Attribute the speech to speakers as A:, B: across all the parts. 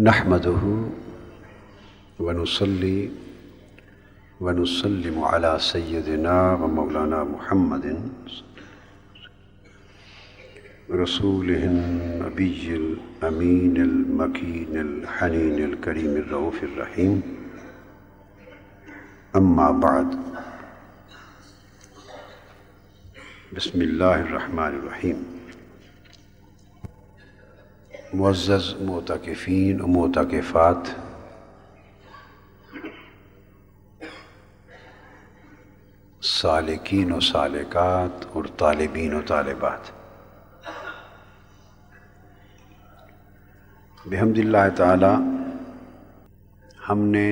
A: نحمده ونصلي ونسلم على سيدنا ومولانا محمد رسوله النبي الأمين المكين الحنين الكريم الرؤوف الرحيم. أما بعد، بسم اللہ الرحمن الرحیم. معزز معتکفین و معتکفات، سالکین و سالکات اور طالبین و طالبات، بحمد اللہ تعالی ہم نے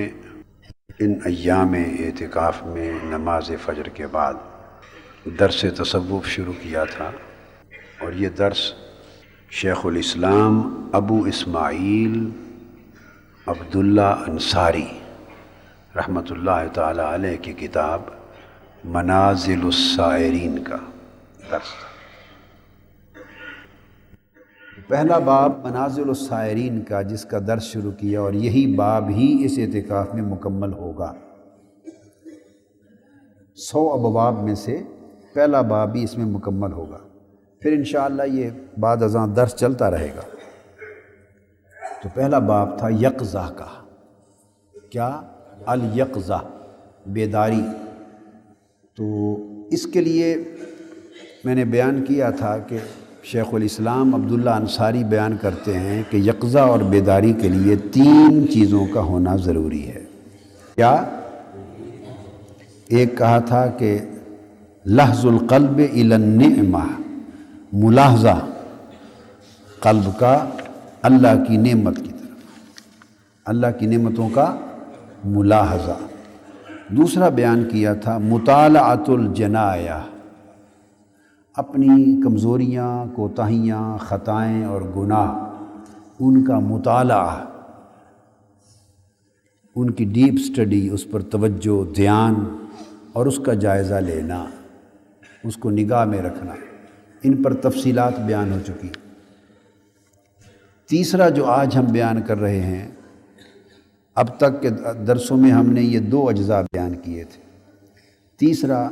A: ان ایام اعتکاف میں نماز فجر کے بعد درس تصوف شروع کیا تھا، اور یہ درس شیخ الاسلام ابو اسماعیل عبداللہ انصاری رحمۃ اللہ تعالی علیہ کی کتاب منازل السائرین کا درس تھا. پہلا باب منازل السائرین کا جس کا درس شروع کیا، اور یہی باب ہی اس اعتکاف میں مکمل ہوگا. 100 ابواب میں سے پہلا باب بھی اس میں مکمل ہوگا. پھر انشاءاللہ یہ بعد ازاں درس چلتا رہے گا. تو پہلا باب تھا یقظہ کا. کیا؟ الیقظہ، بیداری. تو اس کے لیے میں نے بیان کیا تھا کہ شیخ الاسلام عبداللہ انصاری بیان کرتے ہیں کہ یقظہ اور بیداری کے لیے 3 چیزوں کا ہونا ضروری ہے. کیا؟ ایک کہا تھا کہ لحظ القلب الی النعمہ، ملاحظہ قلب کا اللہ کی نعمت کی طرف، اللہ کی نعمتوں کا ملاحظہ. دوسرا بیان کیا تھا مطالعۃ الجنایہ، اپنی کمزوریاں، کوتاہیاں، خطائیں اور گناہ، ان کا مطالعہ، ان کی ڈیپ سٹڈی، اس پر توجہ، دھیان اور اس کا جائزہ لینا، اس کو نگاہ میں رکھنا. ان پر تفصیلات بیان ہو چکی. تیسرا جو آج ہم بیان کر رہے ہیں، اب تک کے درسوں میں ہم نے یہ 2 اجزاء بیان کیے تھے. تیسرا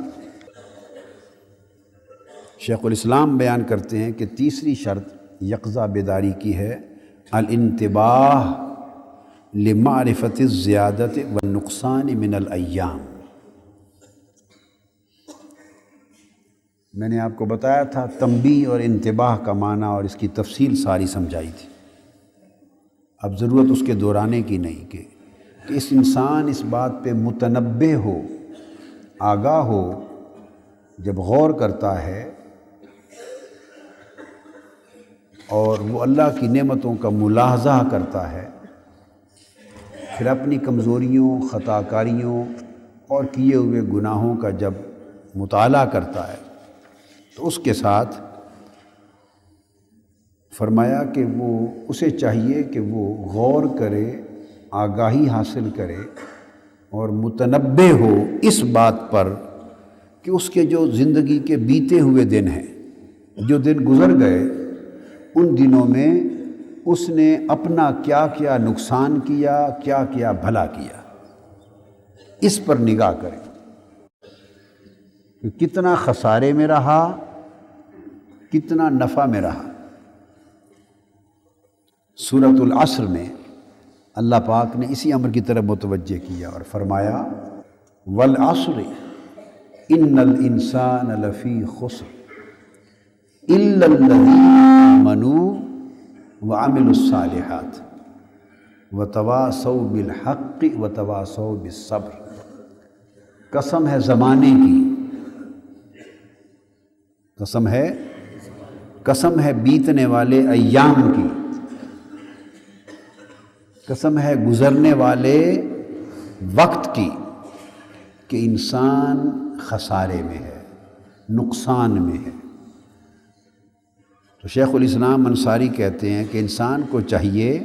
A: شیخ الاسلام بیان کرتے ہیں کہ تیسری شرط یقظہ بیداری کی ہے الانتباہ لمعرفت الزیادت والنقصان من الایام. میں نے آپ کو بتایا تھا تنبیہ اور انتباہ کا معنی اور اس کی تفصیل ساری سمجھائی تھی. اب ضرورت اس کے دہرانے کی نہیں کہ اس انسان اس بات پہ متنبہ ہو، آگاہ ہو، جب غور کرتا ہے اور وہ اللہ کی نعمتوں کا ملاحظہ کرتا ہے، پھر اپنی کمزوریوں، خطا کاریوں اور کیے ہوئے گناہوں کا جب مطالعہ کرتا ہے، تو اس کے ساتھ فرمایا کہ وہ اسے چاہیے کہ وہ غور کرے، آگاہی حاصل کرے اور متنبہ ہو اس بات پر کہ اس کے جو زندگی کے بیتے ہوئے دن ہیں، جو دن گزر گئے، ان دنوں میں اس نے اپنا کیا کیا نقصان کیا، کیا کیا بھلا کیا، اس پر نگاہ کرے کہ کتنا خسارے میں رہا، کتنا نفع میں رہا. سورۃ العصر میں اللہ پاک نے اسی امر کی طرف متوجہ کیا اور فرمایا والعصر ان الانسان لفی خسر الا الذین آمنوا وعملوا الصالحات وتواصوا بالحق وتواصوا بالصبر. قسم ہے زمانے کی، قسم ہے بیتنے والے ایام کی، قسم ہے گزرنے والے وقت کی، کہ انسان خسارے میں ہے، نقصان میں ہے. تو شیخ الاسلام انصاری کہتے ہیں کہ انسان کو چاہیے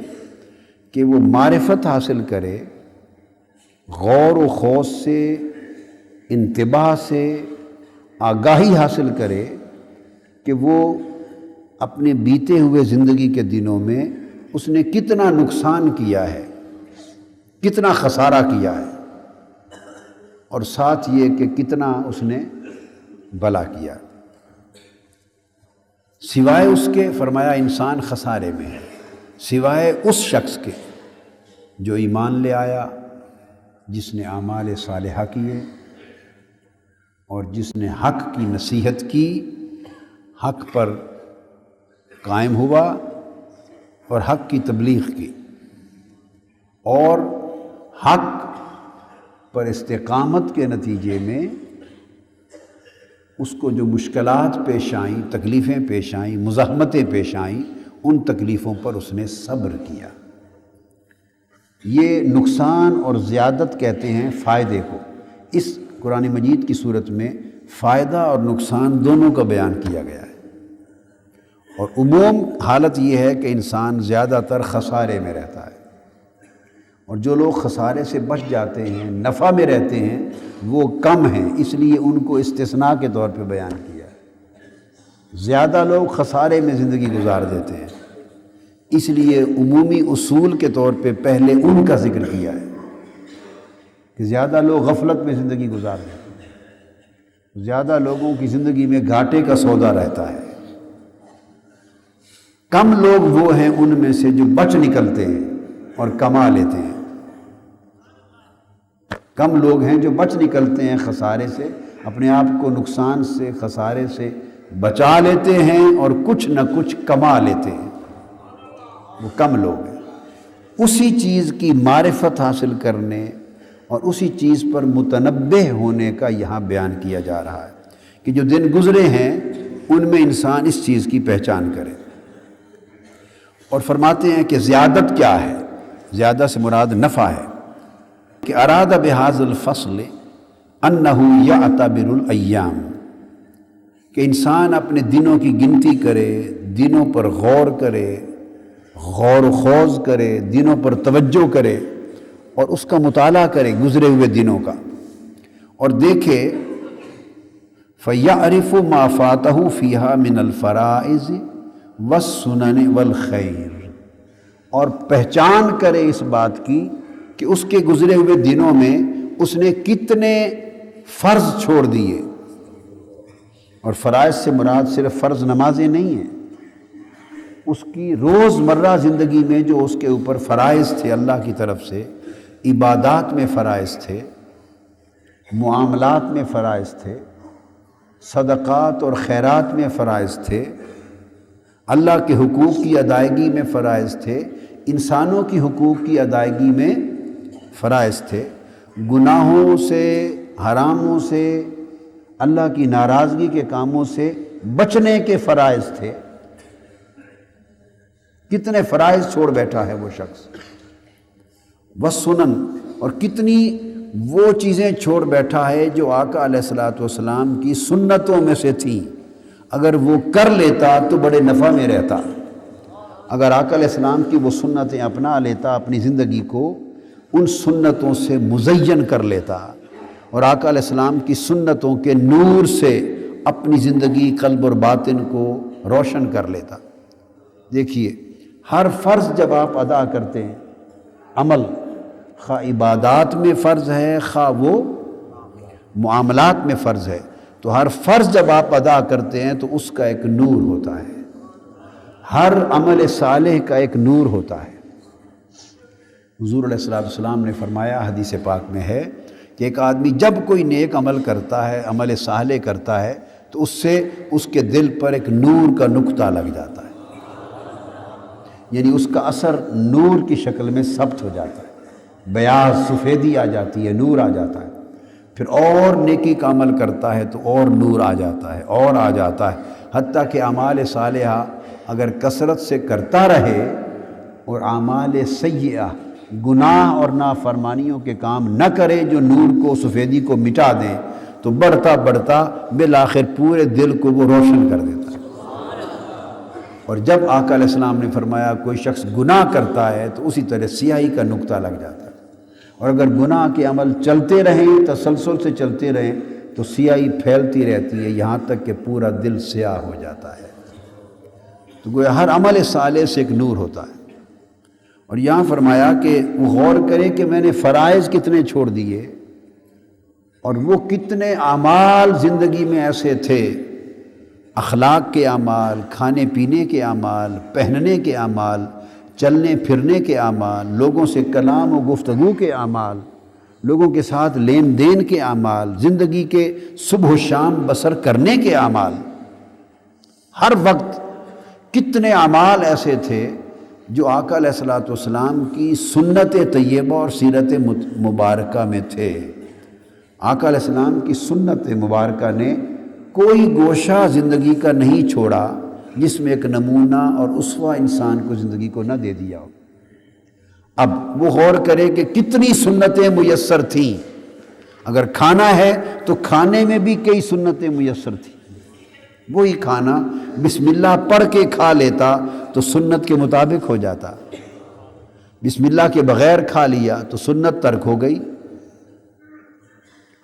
A: کہ وہ معرفت حاصل کرے، غور و خوض سے، انتباہ سے آگاہی حاصل کرے کہ وہ اپنے بیتے ہوئے زندگی کے دنوں میں اس نے کتنا نقصان کیا ہے، کتنا خسارہ کیا ہے، اور ساتھ یہ کہ کتنا اس نے بھلا کیا۔ سوائے اس کے فرمایا انسان خسارے میں ہے، سوائے اس شخص کے جو ایمان لے آیا، جس نے اعمال صالحہ کیے اور جس نے حق کی نصیحت کی، حق پر قائم ہوا اور حق کی تبلیغ کی، اور حق پر استقامت کے نتیجے میں اس کو جو مشکلات پیش آئیں، تکلیفیں پیش آئیں، مزاحمتیں پیش آئیں، ان تکلیفوں پر اس نے صبر کیا۔ یہ نقصان اور زیادت کہتے ہیں فائدے کو۔ اس قرآن مجید کی صورت میں فائدہ اور نقصان دونوں کا بیان کیا گیا ہے، اور عموم حالت یہ ہے کہ انسان زیادہ تر خسارے میں رہتا ہے، اور جو لوگ خسارے سے بچ جاتے ہیں، نفع میں رہتے ہیں، وہ کم ہیں، اس لیے ان کو استثناء کے طور پہ بیان کیا ہے۔ زیادہ لوگ خسارے میں زندگی گزار دیتے ہیں، اس لیے عمومی اصول کے طور پہ پہلے ان کا ذکر کیا ہے کہ زیادہ لوگ غفلت میں زندگی گزار دیتے ہیں، زیادہ لوگوں کی زندگی میں گھاٹے کا سودا رہتا ہے۔ کم لوگ وہ ہیں ان میں سے جو بچ نکلتے ہیں اور کما لیتے ہیں۔ کم لوگ ہیں جو بچ نکلتے ہیں خسارے سے، اپنے آپ کو نقصان سے، خسارے سے بچا لیتے ہیں اور کچھ نہ کچھ کما لیتے ہیں، وہ کم لوگ ہیں۔ اسی چیز کی معرفت حاصل کرنے اور اسی چیز پر متنبہ ہونے کا یہاں بیان کیا جا رہا ہے کہ جو دن گزرے ہیں ان میں انسان اس چیز کی پہچان کرے، اور فرماتے ہیں کہ زیادت کیا ہے؟ زیادہ سے مراد نفع ہے کہ اراد بہذا الفصل انہ یعتبر الایام، کہ انسان اپنے دنوں کی گنتی کرے، دنوں پر غور کرے، غور و خوض کرے، دنوں پر توجہ کرے اور اس کا مطالعہ کرے گزرے ہوئے دنوں کا، اور دیکھے فَيَعْرِفُ مَا فَاتَهُ فِيهَا مِنَ الْفَرَائِضِ وَالسُّنَنِ وَالْخَيْرِ، اور پہچان کرے اس بات کی کہ اس کے گزرے ہوئے دنوں میں اس نے کتنے فرض چھوڑ دیے، اور فرائض سے مراد صرف فرض نمازیں نہیں ہیں، اس کی روز مرہ زندگی میں جو اس کے اوپر فرائض تھے اللہ کی طرف سے، عبادات میں فرائض تھے، معاملات میں فرائض تھے، صدقات اور خیرات میں فرائض تھے، اللہ کے حقوق کی ادائیگی میں فرائض تھے، انسانوں کی حقوق کی ادائیگی میں فرائض تھے، گناہوں سے، حراموں سے، اللہ کی ناراضگی کے کاموں سے بچنے کے فرائض تھے۔ کتنے فرائض چھوڑ بیٹھا ہے وہ شخص، والسنن، اور کتنی وہ چیزیں چھوڑ بیٹھا ہے جو آقا علیہ الصلوۃ والسلام کی سنتوں میں سے تھیں، اگر وہ کر لیتا تو بڑے نفع میں رہتا، اگر آقا علیہ السلام کی وہ سنتیں اپنا لیتا، اپنی زندگی کو ان سنتوں سے مزین کر لیتا، اور آقا علیہ السلام کی سنتوں کے نور سے اپنی زندگی، قلب اور باطن کو روشن کر لیتا۔ دیکھیے، ہر فرض جب آپ ادا کرتے ہیں، عمل خواہ عبادات میں فرض ہے، خواہ وہ معاملات میں فرض ہے، تو ہر فرض جب آپ ادا کرتے ہیں تو اس کا ایک نور ہوتا ہے، ہر عمل صالح کا ایک نور ہوتا ہے۔ حضور علیہ السلام نے فرمایا، حدیث پاک میں ہے کہ ایک آدمی جب کوئی نیک عمل کرتا ہے، عمل صالح کرتا ہے، تو اس سے اس کے دل پر ایک نور کا نقطہ لگ جاتا ہے، یعنی اس کا اثر نور کی شکل میں ثبت ہو جاتا ہے، بیاض سفیدی آ جاتی ہے، نور آ جاتا ہے، پھر اور نیکی کا عمل کرتا ہے تو اور نور آ جاتا ہے، اور آ جاتا ہے، حتیٰ کہ اعمال صالحہ اگر کثرت سے کرتا رہے اور اعمال سیئہ، گناہ اور نافرمانیوں کے کام نہ کرے جو نور کو، سفیدی کو مٹا دیں، تو بڑھتا بڑھتا بالآخر پورے دل کو وہ روشن کر دیتا ہے۔ اور جب آقا علیہ السلام نے فرمایا کوئی شخص گناہ کرتا ہے تو اسی طرح سیاہی کا نقطہ لگ جاتا ہے، اور اگر گناہ کے عمل چلتے رہیں، تسلسل سے چلتے رہیں، تو سیاہی پھیلتی رہتی ہے یہاں تک کہ پورا دل سیاہ ہو جاتا ہے۔ تو گویا ہر عمل صالح سے ایک نور ہوتا ہے۔ اور یہاں فرمایا کہ وہ غور کرے کہ میں نے فرائض کتنے چھوڑ دیے اور وہ کتنے اعمال زندگی میں ایسے تھے، اخلاق کے اعمال، کھانے پینے کے اعمال، پہننے کے اعمال، چلنے پھرنے کے اعمال، لوگوں سے کلام و گفتگو کے اعمال، لوگوں کے ساتھ لین دین کے اعمال، زندگی کے صبح و شام بسر کرنے کے اعمال، ہر وقت کتنے اعمال ایسے تھے جو آقا علیہ الصلوۃ والسلام کی سنت طیبہ اور سیرت مبارکہ میں تھے۔ آقا علیہ السلام کی سنت مبارکہ نے کوئی گوشہ زندگی کا نہیں چھوڑا جس میں ایک نمونہ اور اسوہ انسان کو زندگی کو نہ دے دیا ہو۔ اب وہ غور کرے کہ کتنی سنتیں میسر تھیں۔ اگر کھانا ہے تو کھانے میں بھی کئی سنتیں میسر تھیں۔ وہی کھانا بسم اللہ پڑھ کے کھا لیتا تو سنت کے مطابق ہو جاتا، بسم اللہ کے بغیر کھا لیا تو سنت ترک ہو گئی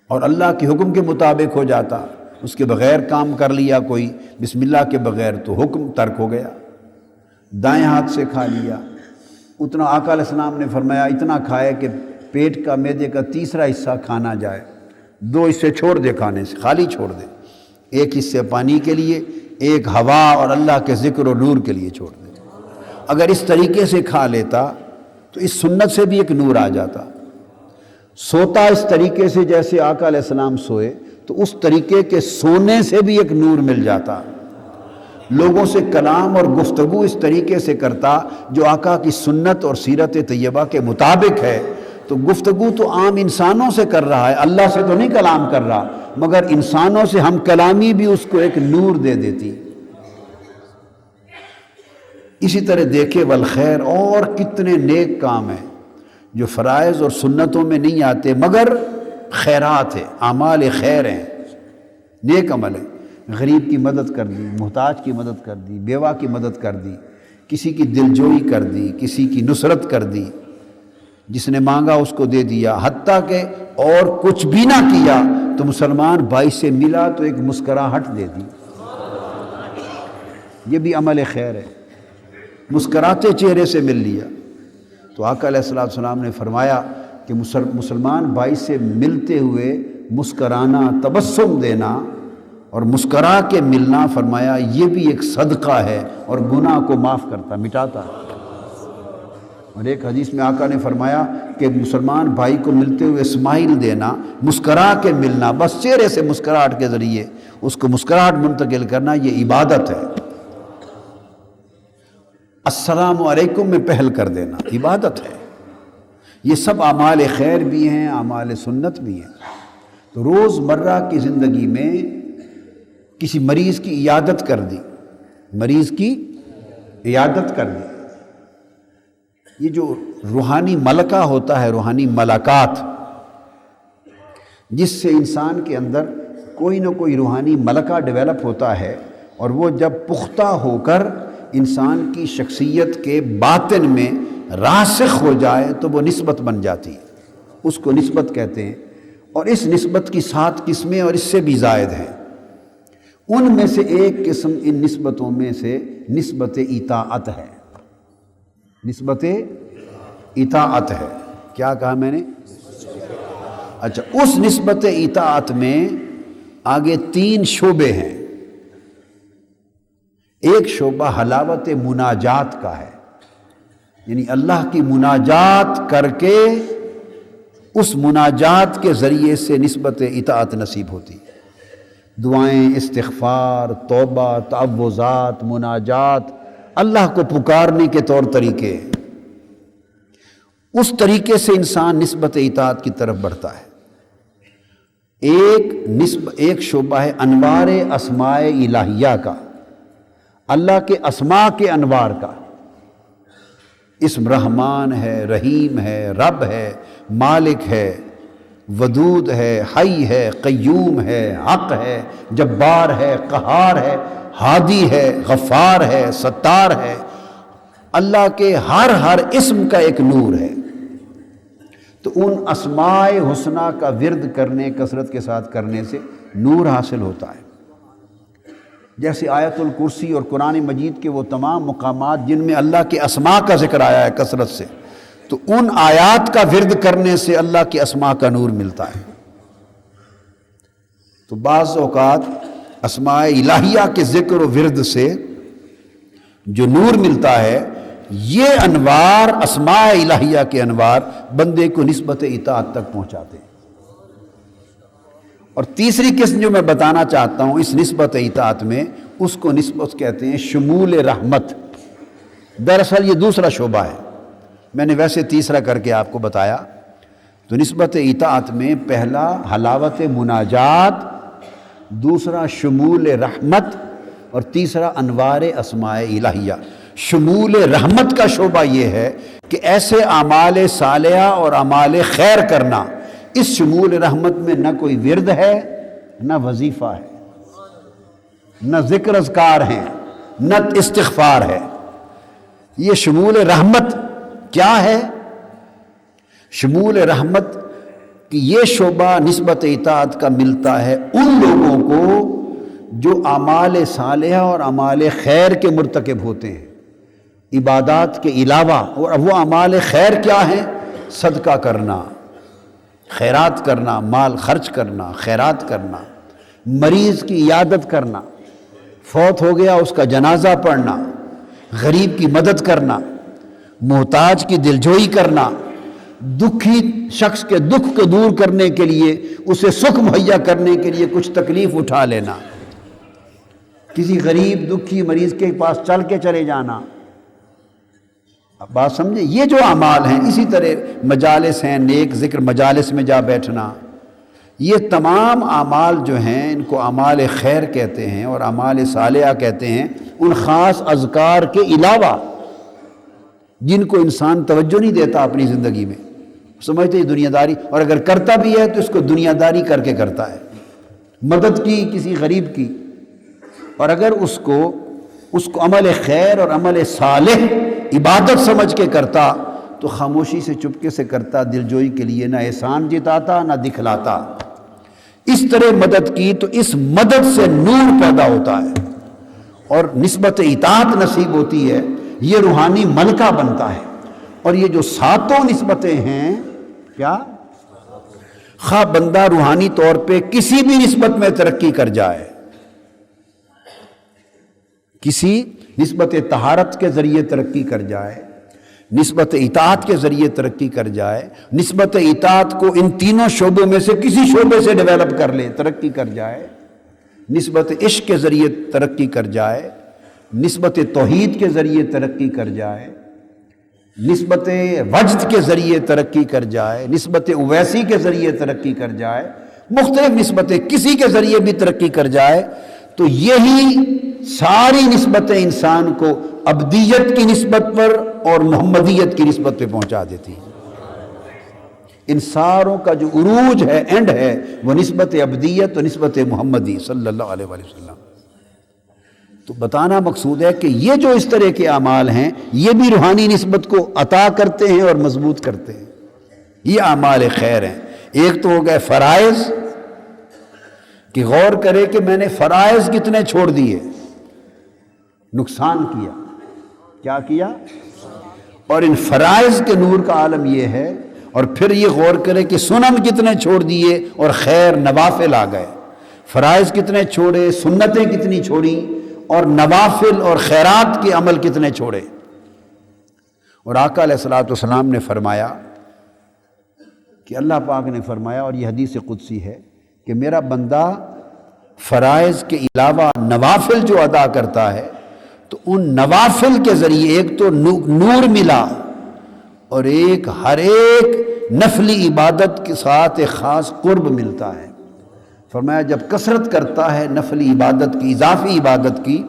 A: اور اللہ کے حکم کے مطابق ہو جاتا، اس کے بغیر کام کر لیا کوئی بسم اللہ کے بغیر تو حکم ترک ہو گیا۔ دائیں ہاتھ سے کھا لیا، اتنا آقا علیہ السلام نے فرمایا اتنا کھائے کہ پیٹ کا معدے کا تیسرا حصہ کھانا جائے، 2 حصے چھوڑ دے کھانے سے، خالی چھوڑ دے، ایک حصے پانی کے لیے، ایک ہوا اور اللہ کے ذکر و نور کے لیے چھوڑ دے۔ اگر اس طریقے سے کھا لیتا تو اس سنت سے بھی ایک نور آ جاتا۔ سوتا اس طریقے سے جیسے آقا علیہ السلام سوئے تو اس طریقے کے سونے سے بھی ایک نور مل جاتا۔ لوگوں سے کلام اور گفتگو اس طریقے سے کرتا جو آقا کی سنت اور سیرت طیبہ کے مطابق ہے، تو گفتگو تو عام انسانوں سے کر رہا ہے، اللہ سے تو نہیں کلام کر رہا، مگر انسانوں سے ہم کلامی بھی اس کو ایک نور دے دیتی۔ اسی طرح دیکھے والخیر، اور کتنے نیک کام ہیں جو فرائض اور سنتوں میں نہیں آتے مگر خیرات ہے، اعمال خیر ہیں، نیک عمل ہے۔ غریب کی مدد کر دی، محتاج کی مدد کر دی، بیوہ کی مدد کر دی، کسی کی دلجوئی کر دی، کسی کی نصرت کر دی، جس نے مانگا اس کو دے دیا، حتیٰ کہ اور کچھ بھی نہ کیا تو مسلمان بھائی سے ملا تو ایک مسکراہٹ دے دی، یہ بھی عمل خیر ہے، مسکراتے چہرے سے مل لیا۔ تو آقا علیہ السلام نے فرمایا کہ مسلمان بھائی سے ملتے ہوئے مسکرانا، تبسم دینا اور مسکرا کے ملنا، فرمایا یہ بھی ایک صدقہ ہے اور گناہ کو معاف کرتا، مٹاتا ہے۔ اور ایک حدیث میں آقا نے فرمایا کہ مسلمان بھائی کو ملتے ہوئے اسمائل دینا، مسکرا کے ملنا، بس چہرے سے مسکراہٹ کے ذریعے اس کو مسکراہٹ منتقل کرنا، یہ عبادت ہے۔ السلام علیکم میں پہل کر دینا عبادت ہے۔ یہ سب اعمال خیر بھی ہیں، اعمال سنت بھی ہیں۔ تو روز مرہ کی زندگی میں کسی مریض کی عیادت کر دی، مریض کی عیادت کر دی، یہ جو روحانی ملکہ ہوتا ہے، روحانی ملکات، جس سے انسان کے اندر کوئی نہ کوئی روحانی ملکہ ڈیولپ ہوتا ہے، اور وہ جب پختہ ہو کر انسان کی شخصیت کے باطن میں راسخ ہو جائے تو وہ نسبت بن جاتی ہے، اس کو نسبت کہتے ہیں۔ اور اس نسبت کی 7 قسمیں اور اس سے بھی زائد ہیں۔ ان میں سے ایک قسم ان نسبتوں میں سے نسبت اطاعت ہے، نسبت اطاعت ہے۔ کیا کہا میں نے؟ اچھا، اس نسبت اطاعت میں آگے 3 شعبے ہیں۔ ایک شعبہ حلاوت مناجات کا ہے، یعنی اللہ کی مناجات کر کے اس مناجات کے ذریعے سے نسبت اطاعت نصیب ہوتی ہے۔ دعائیں، استغفار، توبہ، تعوذات، مناجات، اللہ کو پکارنے کے طور طریقے، اس طریقے سے انسان نسبت اطاعت کی طرف بڑھتا ہے۔ ایک شعبہ ہے انوار اسماء الہیہ کا، اللہ کے اسماء کے انوار کا۔ اسم رحمان ہے، رحیم ہے، رب ہے، مالک ہے، ودود ہے، حی ہے، قیوم ہے، حق ہے، جبار ہے، قہار ہے، ہادی ہے، غفار ہے، ستار ہے۔ اللہ کے ہر اسم کا ایک نور ہے۔ تو ان اسماء حسنہ کا ورد کرنے، کثرت کے ساتھ کرنے سے نور حاصل ہوتا ہے۔ جیسے آیت الکرسی اور قرآن مجید کے وہ تمام مقامات جن میں اللہ کے اسماء کا ذکر آیا ہے کثرت سے، تو ان آیات کا ورد کرنے سے اللہ کے اسماء کا نور ملتا ہے۔ تو بعض اوقات اسماء الہیہ کے ذکر و ورد سے جو نور ملتا ہے، یہ انوار اسماء الہیہ کے انوار بندے کو نسبت اطاعت تک پہنچاتے ہیں۔ اور تیسری قسم جو میں بتانا چاہتا ہوں اس نسبت اطاعت میں، اس کو نسبت کہتے ہیں شمول رحمت۔ دراصل یہ دوسرا شعبہ ہے، میں نے ویسے تیسرا کر کے آپ کو بتایا۔ تو نسبت اطاعت میں پہلا حلاوت مناجات، دوسرا شمول رحمت، اور تیسرا انوار اسماء الہیہ۔ شمول رحمت کا شعبہ یہ ہے کہ ایسے اعمال صالحہ اور اعمال خیر کرنا، اس شمول رحمت میں نہ کوئی ورد ہے، نہ وظیفہ ہے، نہ ذکر اذکار ہیں، نہ استغفار ہے۔ یہ شمول رحمت کیا ہے؟ شمول رحمت کہ یہ شعبہ نسبت اطاعت کا ملتا ہے ان لوگوں کو جو اعمال صالحہ اور اعمال خیر کے مرتکب ہوتے ہیں عبادات کے علاوہ۔ اور وہ اعمال خیر کیا ہیں؟ صدقہ کرنا، خیرات کرنا، مال خرچ کرنا، خیرات کرنا، مریض کی عیادت کرنا، فوت ہو گیا اس کا جنازہ پڑھنا، غریب کی مدد کرنا، محتاج کی دلجوئی کرنا، دکھی شخص کے دکھ کو دور کرنے کے لیے، اسے سکھ مہیا کرنے کے لیے کچھ تکلیف اٹھا لینا، کسی غریب دکھی مریض کے پاس چل کے چلے جانا۔ اب بات سمجھیں، یہ جو اعمال ہیں، اسی طرح مجالس ہیں، نیک ذکر مجالس میں جا بیٹھنا، یہ تمام اعمال جو ہیں ان کو اعمال خیر کہتے ہیں اور اعمال صالحہ کہتے ہیں، ان خاص اذکار کے علاوہ جن کو انسان توجہ نہیں دیتا اپنی زندگی میں، سمجھتے ہیں دنیا داری، اور اگر کرتا بھی ہے تو اس کو دنیا داری کر کے کرتا ہے، مدد کی کسی غریب کی، اور اگر اس کو عمل خیر اور عمل صالح عبادت سمجھ کے کرتا تو خاموشی سے چپکے سے کرتا، دلجوئی کے لیے نہ احسان جتاتا نہ دکھلاتا۔ اس طرح مدد کی تو اس مدد سے نور پیدا ہوتا ہے اور نسبت اطاعت نصیب ہوتی ہے، یہ روحانی ملکہ بنتا ہے۔ اور یہ جو ساتوں نسبتیں ہیں، کیا خواہ بندہ روحانی طور پہ کسی بھی نسبت میں ترقی کر جائے، کسی نسبت طہارت کے ذریعے ترقی کر جائے، نسبت اطاعت کے ذریعے ترقی کر جائے، نسبت اطاعت کو ان تینوں شعبوں میں سے کسی شعبے سے ڈیولپ کر لے، ترقی کر جائے، نسبت عشق کے ذریعے ترقی کر جائے، نسبت توحید کے ذریعے ترقی کر جائے، نسبت وجد کے ذریعے ترقی کر جائے، نسبت اویسی کے ذریعے ترقی کر جائے، مختلف نسبتیں کسی کے ذریعے بھی ترقی کر جائے، تو یہی ساری نسبتیں انسان کو ابدیت کی نسبت پر اور محمدیت کی نسبت پہ پہنچا دیتی ہیں۔ ان ساروں کا جو عروج ہے، اینڈ ہے، وہ نسبت ابدیت اور نسبت محمدی صلی اللہ علیہ وآلہ وسلم۔ تو بتانا مقصود ہے کہ یہ جو اس طرح کے اعمال ہیں، یہ بھی روحانی نسبت کو عطا کرتے ہیں اور مضبوط کرتے ہیں۔ یہ اعمال خیر ہیں۔ ایک تو ہو گئے فرائض، کہ غور کرے کہ میں نے فرائض کتنے چھوڑ دیے، نقصان کیا، کیا کیا؟ اور ان فرائض کے نور کا عالم یہ ہے، اور پھر یہ غور کرے کہ سنن کتنے چھوڑ دیے اور خیر نوافل آ گئے، فرائض کتنے چھوڑے، سنتیں کتنی چھوڑی، اور نوافل اور خیرات کے عمل کتنے چھوڑے۔ اور آقا علیہ الصلوۃ والسلام نے فرمایا کہ اللہ پاک نے فرمایا، اور یہ حدیث قدسی ہے، کہ میرا بندہ فرائض کے علاوہ نوافل جو ادا کرتا ہے تو ان نوافل کے ذریعے ایک تو نور ملا، اور ہر ایک نفلی عبادت کے ساتھ ایک خاص قرب ملتا ہے۔ فرمایا جب کثرت کرتا ہے نفلی عبادت کی، اضافی عبادت کی،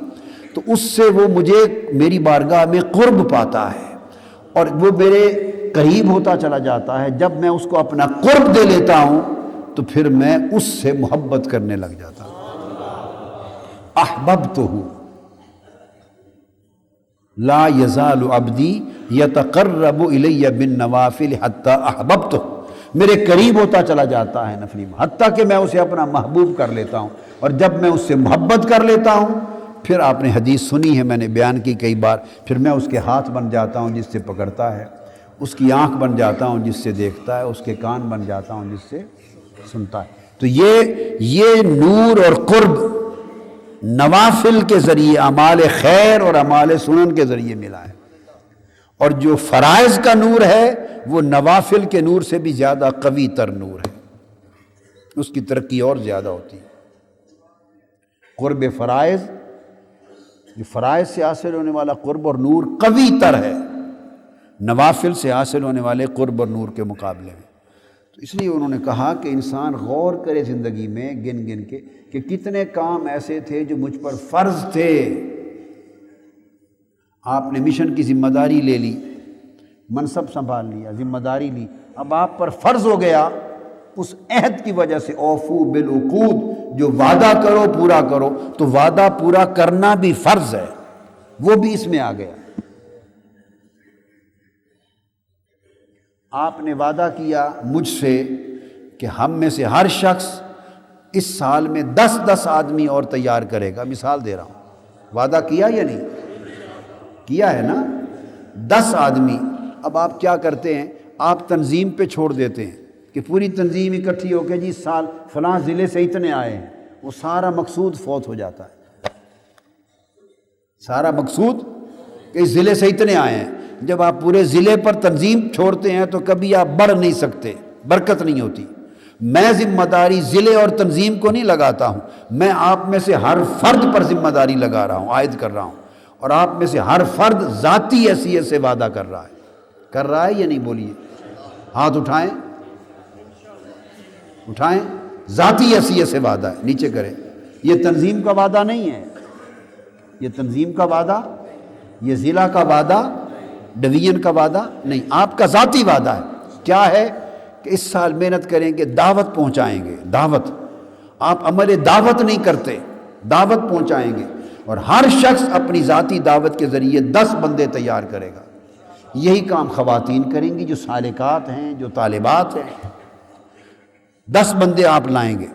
A: تو اس سے وہ مجھے میری بارگاہ میں قرب پاتا ہے، اور وہ میرے قریب ہوتا چلا جاتا ہے۔ جب میں اس کو اپنا قرب دے لیتا ہوں تو پھر میں اس سے محبت کرنے لگ جاتا ہوں۔ احببتہ لا یزال عبدی یتقرب الی بالنوافل حتی احببتہ، میرے قریب ہوتا چلا جاتا ہے نفلی، حتیٰ کہ میں اسے اپنا محبوب کر لیتا ہوں، اور جب میں اس سے محبت کر لیتا ہوں پھر آپ نے حدیث سنی ہے، میں نے بیان کی کئی بار، پھر میں اس کے ہاتھ بن جاتا ہوں جس سے پکڑتا ہے، اس کی آنکھ بن جاتا ہوں جس سے دیکھتا ہے، اس کے کان بن جاتا ہوں جس سے سنتا ہے۔ تو یہ نور اور قرب نوافل کے ذریعے، اعمال خیر اور اعمال سنن کے ذریعے ملا ہے، اور جو فرائض کا نور ہے وہ نوافل کے نور سے بھی زیادہ قوی تر نور ہے، اس کی ترقی اور زیادہ ہوتی ہے۔ قرب فرائض، جو فرائض سے حاصل ہونے والا قرب اور نور قوی تر ہے نوافل سے حاصل ہونے والے قرب اور نور کے مقابلے میں۔ تو اس لیے انہوں نے کہا کہ انسان غور کرے زندگی میں گن گن کے کہ کتنے کام ایسے تھے جو مجھ پر فرض تھے، آپ نے مشن کی ذمہ داری لے لی، منصب سنبھال لیا، ذمہ داری لی، اب آپ پر فرض ہو گیا اس عہد کی وجہ سے، اوفو بالعقود، جو وعدہ کرو پورا کرو، تو وعدہ پورا کرنا بھی فرض ہے، وہ بھی اس میں آ گیا۔ آپ نے وعدہ کیا مجھ سے کہ ہم میں سے ہر شخص اس سال میں 10 آدمی اور تیار کرے گا، مثال دے رہا ہوں، وعدہ کیا یا نہیں کیا ہے نا؟ 10 آدمی۔ اب آپ کیا کرتے ہیں؟ آپ تنظیم پہ چھوڑ دیتے ہیں کہ پوری تنظیم اکٹھی ہو کے جی اس سال فلاں ضلع سے اتنے آئے ہیں، وہ سارا مقصود فوت ہو جاتا ہے، سارا مقصود کہ اس ضلع سے اتنے آئے ہیں۔ جب آپ پورے ضلع پر تنظیم چھوڑتے ہیں تو کبھی آپ بڑھ نہیں سکتے، برکت نہیں ہوتی۔ میں ذمہ داری ضلع اور تنظیم کو نہیں لگاتا ہوں، میں آپ میں سے ہر فرد پر ذمہ داری لگا رہا ہوں، عائد کر رہا ہوں، اور آپ میں سے ہر فرد ذاتی حیثیت سے وعدہ کر رہا ہے یا نہیں؟ بولیے، ہاتھ اٹھائیں، ذاتی حیثیت سے وعدہ ہے، نیچے کریں۔ یہ تنظیم کا وعدہ نہیں ہے، یہ تنظیم کا وعدہ، یہ ضلع کا وعدہ، ڈویژن کا وعدہ نہیں، آپ کا ذاتی وعدہ ہے۔ کیا ہے کہ اس سال محنت کریں گے، دعوت پہنچائیں گے، دعوت، آپ عمل دعوت نہیں کرتے، دعوت پہنچائیں گے، اور ہر شخص اپنی ذاتی دعوت کے ذریعے 10 بندے تیار کرے گا۔ یہی کام خواتین کریں گی جو سالکات ہیں، جو طالبات ہیں، 10 بندے آپ لائیں گے۔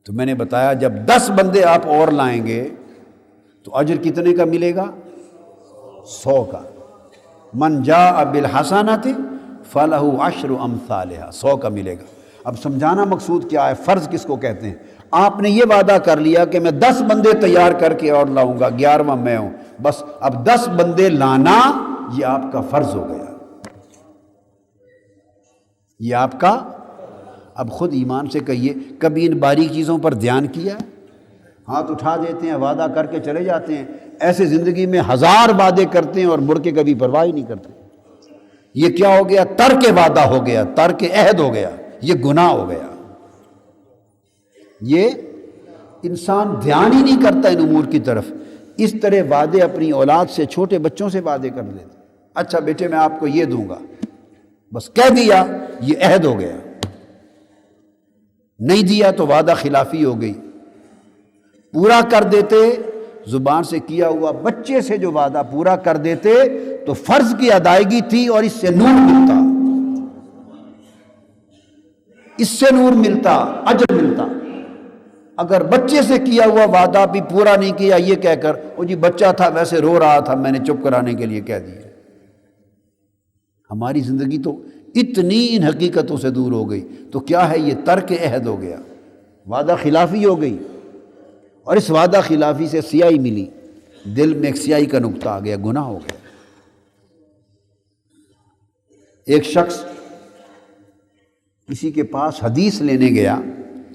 A: تو میں نے بتایا جب 10 بندے آپ اور لائیں گے تو اجر کتنے کا ملے گا؟ 100 کا۔ من جاء بالحسنۃ فلہ عشر امثالها، 100 کا ملے گا۔ اب سمجھانا مقصود کیا ہے، فرض کس کو کہتے ہیں؟ آپ نے یہ وعدہ کر لیا کہ میں 10 بندے تیار کر کے اور لاؤں گا، 11واں میں ہوں، بس اب 10 بندے لانا یہ آپ کا فرض ہو گیا، یہ آپ کا۔ اب خود ایمان سے کہیے، کبھی ان باریک چیزوں پر دھیان کیا؟ ہاتھ اٹھا دیتے ہیں، وعدہ کر کے چلے جاتے ہیں، ایسے زندگی میں 1000 وعدے کرتے ہیں اور مڑ کے کبھی پرواہ ہی نہیں کرتے۔ یہ کیا ہو گیا؟ ترک وعدہ ہو گیا، ترک عہد ہو گیا، یہ گناہ ہو گیا۔ یہ انسان دھیان ہی نہیں کرتا ان امور کی طرف۔ اس طرح وعدے اپنی اولاد سے، چھوٹے بچوں سے وعدے کر دیتے، اچھا بیٹے میں آپ کو یہ دوں گا، بس کہہ دیا یہ عہد ہو گیا، نہیں دیا تو وعدہ خلافی ہو گئی۔ پورا کر دیتے، زبان سے کیا ہوا بچے سے جو وعدہ پورا کر دیتے تو فرض کی ادائیگی تھی، اور اس سے نور ملتا، اس سے نور ملتا، اجر ملتا۔ اگر بچے سے کیا ہوا وعدہ بھی پورا نہیں کیا یہ کہہ کر وہ جی بچہ تھا ویسے رو رہا تھا میں نے چپ کرانے کے لیے کہہ دیا، ہماری زندگی تو اتنی ان حقیقتوں سے دور ہو گئی۔ تو کیا ہے؟ یہ ترک عہد ہو گیا، وعدہ خلافی ہو گئی، اور اس وعدہ خلافی سے سیاہی ملی، دل میں ایک سیاہی کا نقطہ آ گیا، گناہ ہو گیا۔ ایک شخص کسی کے پاس حدیث لینے گیا،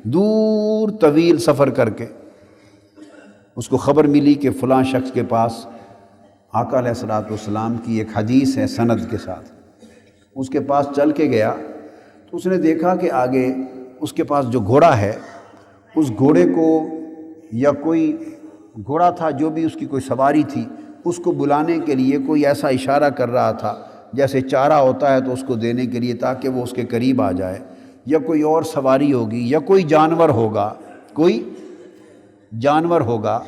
A: دور طویل سفر کر کے، اس کو خبر ملی کہ فلاں شخص کے پاس آقا علیہ الصلوۃ والسلام کی ایک حدیث ہے سند کے ساتھ۔ اس کے پاس چل کے گیا تو اس نے دیکھا کہ آگے اس کے پاس جو گھوڑا ہے، اس گھوڑے کو، یا کوئی گھوڑا تھا جو بھی اس کی کوئی سواری تھی، اس کو بلانے کے لیے کوئی ایسا اشارہ کر رہا تھا جیسے چارہ ہوتا ہے تو اس کو دینے کے لیے تاکہ وہ اس کے قریب آ جائے، یا کوئی اور سواری ہوگی یا کوئی جانور ہوگا، کوئی جانور ہوگا،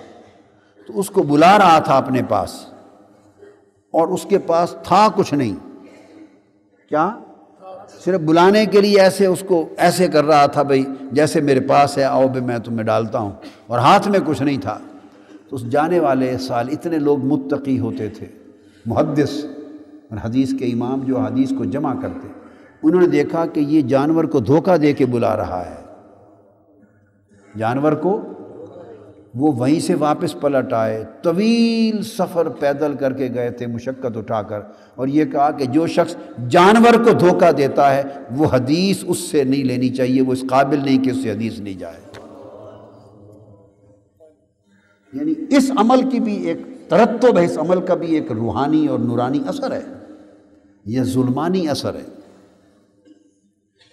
A: تو اس کو بلا رہا تھا اپنے پاس، اور اس کے پاس تھا کچھ نہیں، کیا صرف بلانے کے لیے ایسے اس کو ایسے کر رہا تھا، بھئی جیسے میرے پاس ہے آؤ بھی میں تمہیں ڈالتا ہوں، اور ہاتھ میں کچھ نہیں تھا۔ تو اس جانے والے سال اتنے لوگ متقی ہوتے تھے، محدث اور حدیث کے امام جو حدیث کو جمع کرتے، انہوں نے دیکھا کہ یہ جانور کو دھوکہ دے کے بلا رہا ہے، جانور کو وہ وہیں سے واپس پلٹ آئے، طویل سفر پیدل کر کے گئے تھے مشقت اٹھا کر، اور یہ کہا کہ جو شخص جانور کو دھوکہ دیتا ہے وہ حدیث اس سے نہیں لینی چاہیے، وہ اس قابل نہیں کہ اس سے حدیث نہیں جائے۔ یعنی اس عمل کی بھی ایک ترتب ہے، اس عمل کا بھی ایک روحانی اور نورانی اثر ہے، یہ ظلمانی اثر ہے۔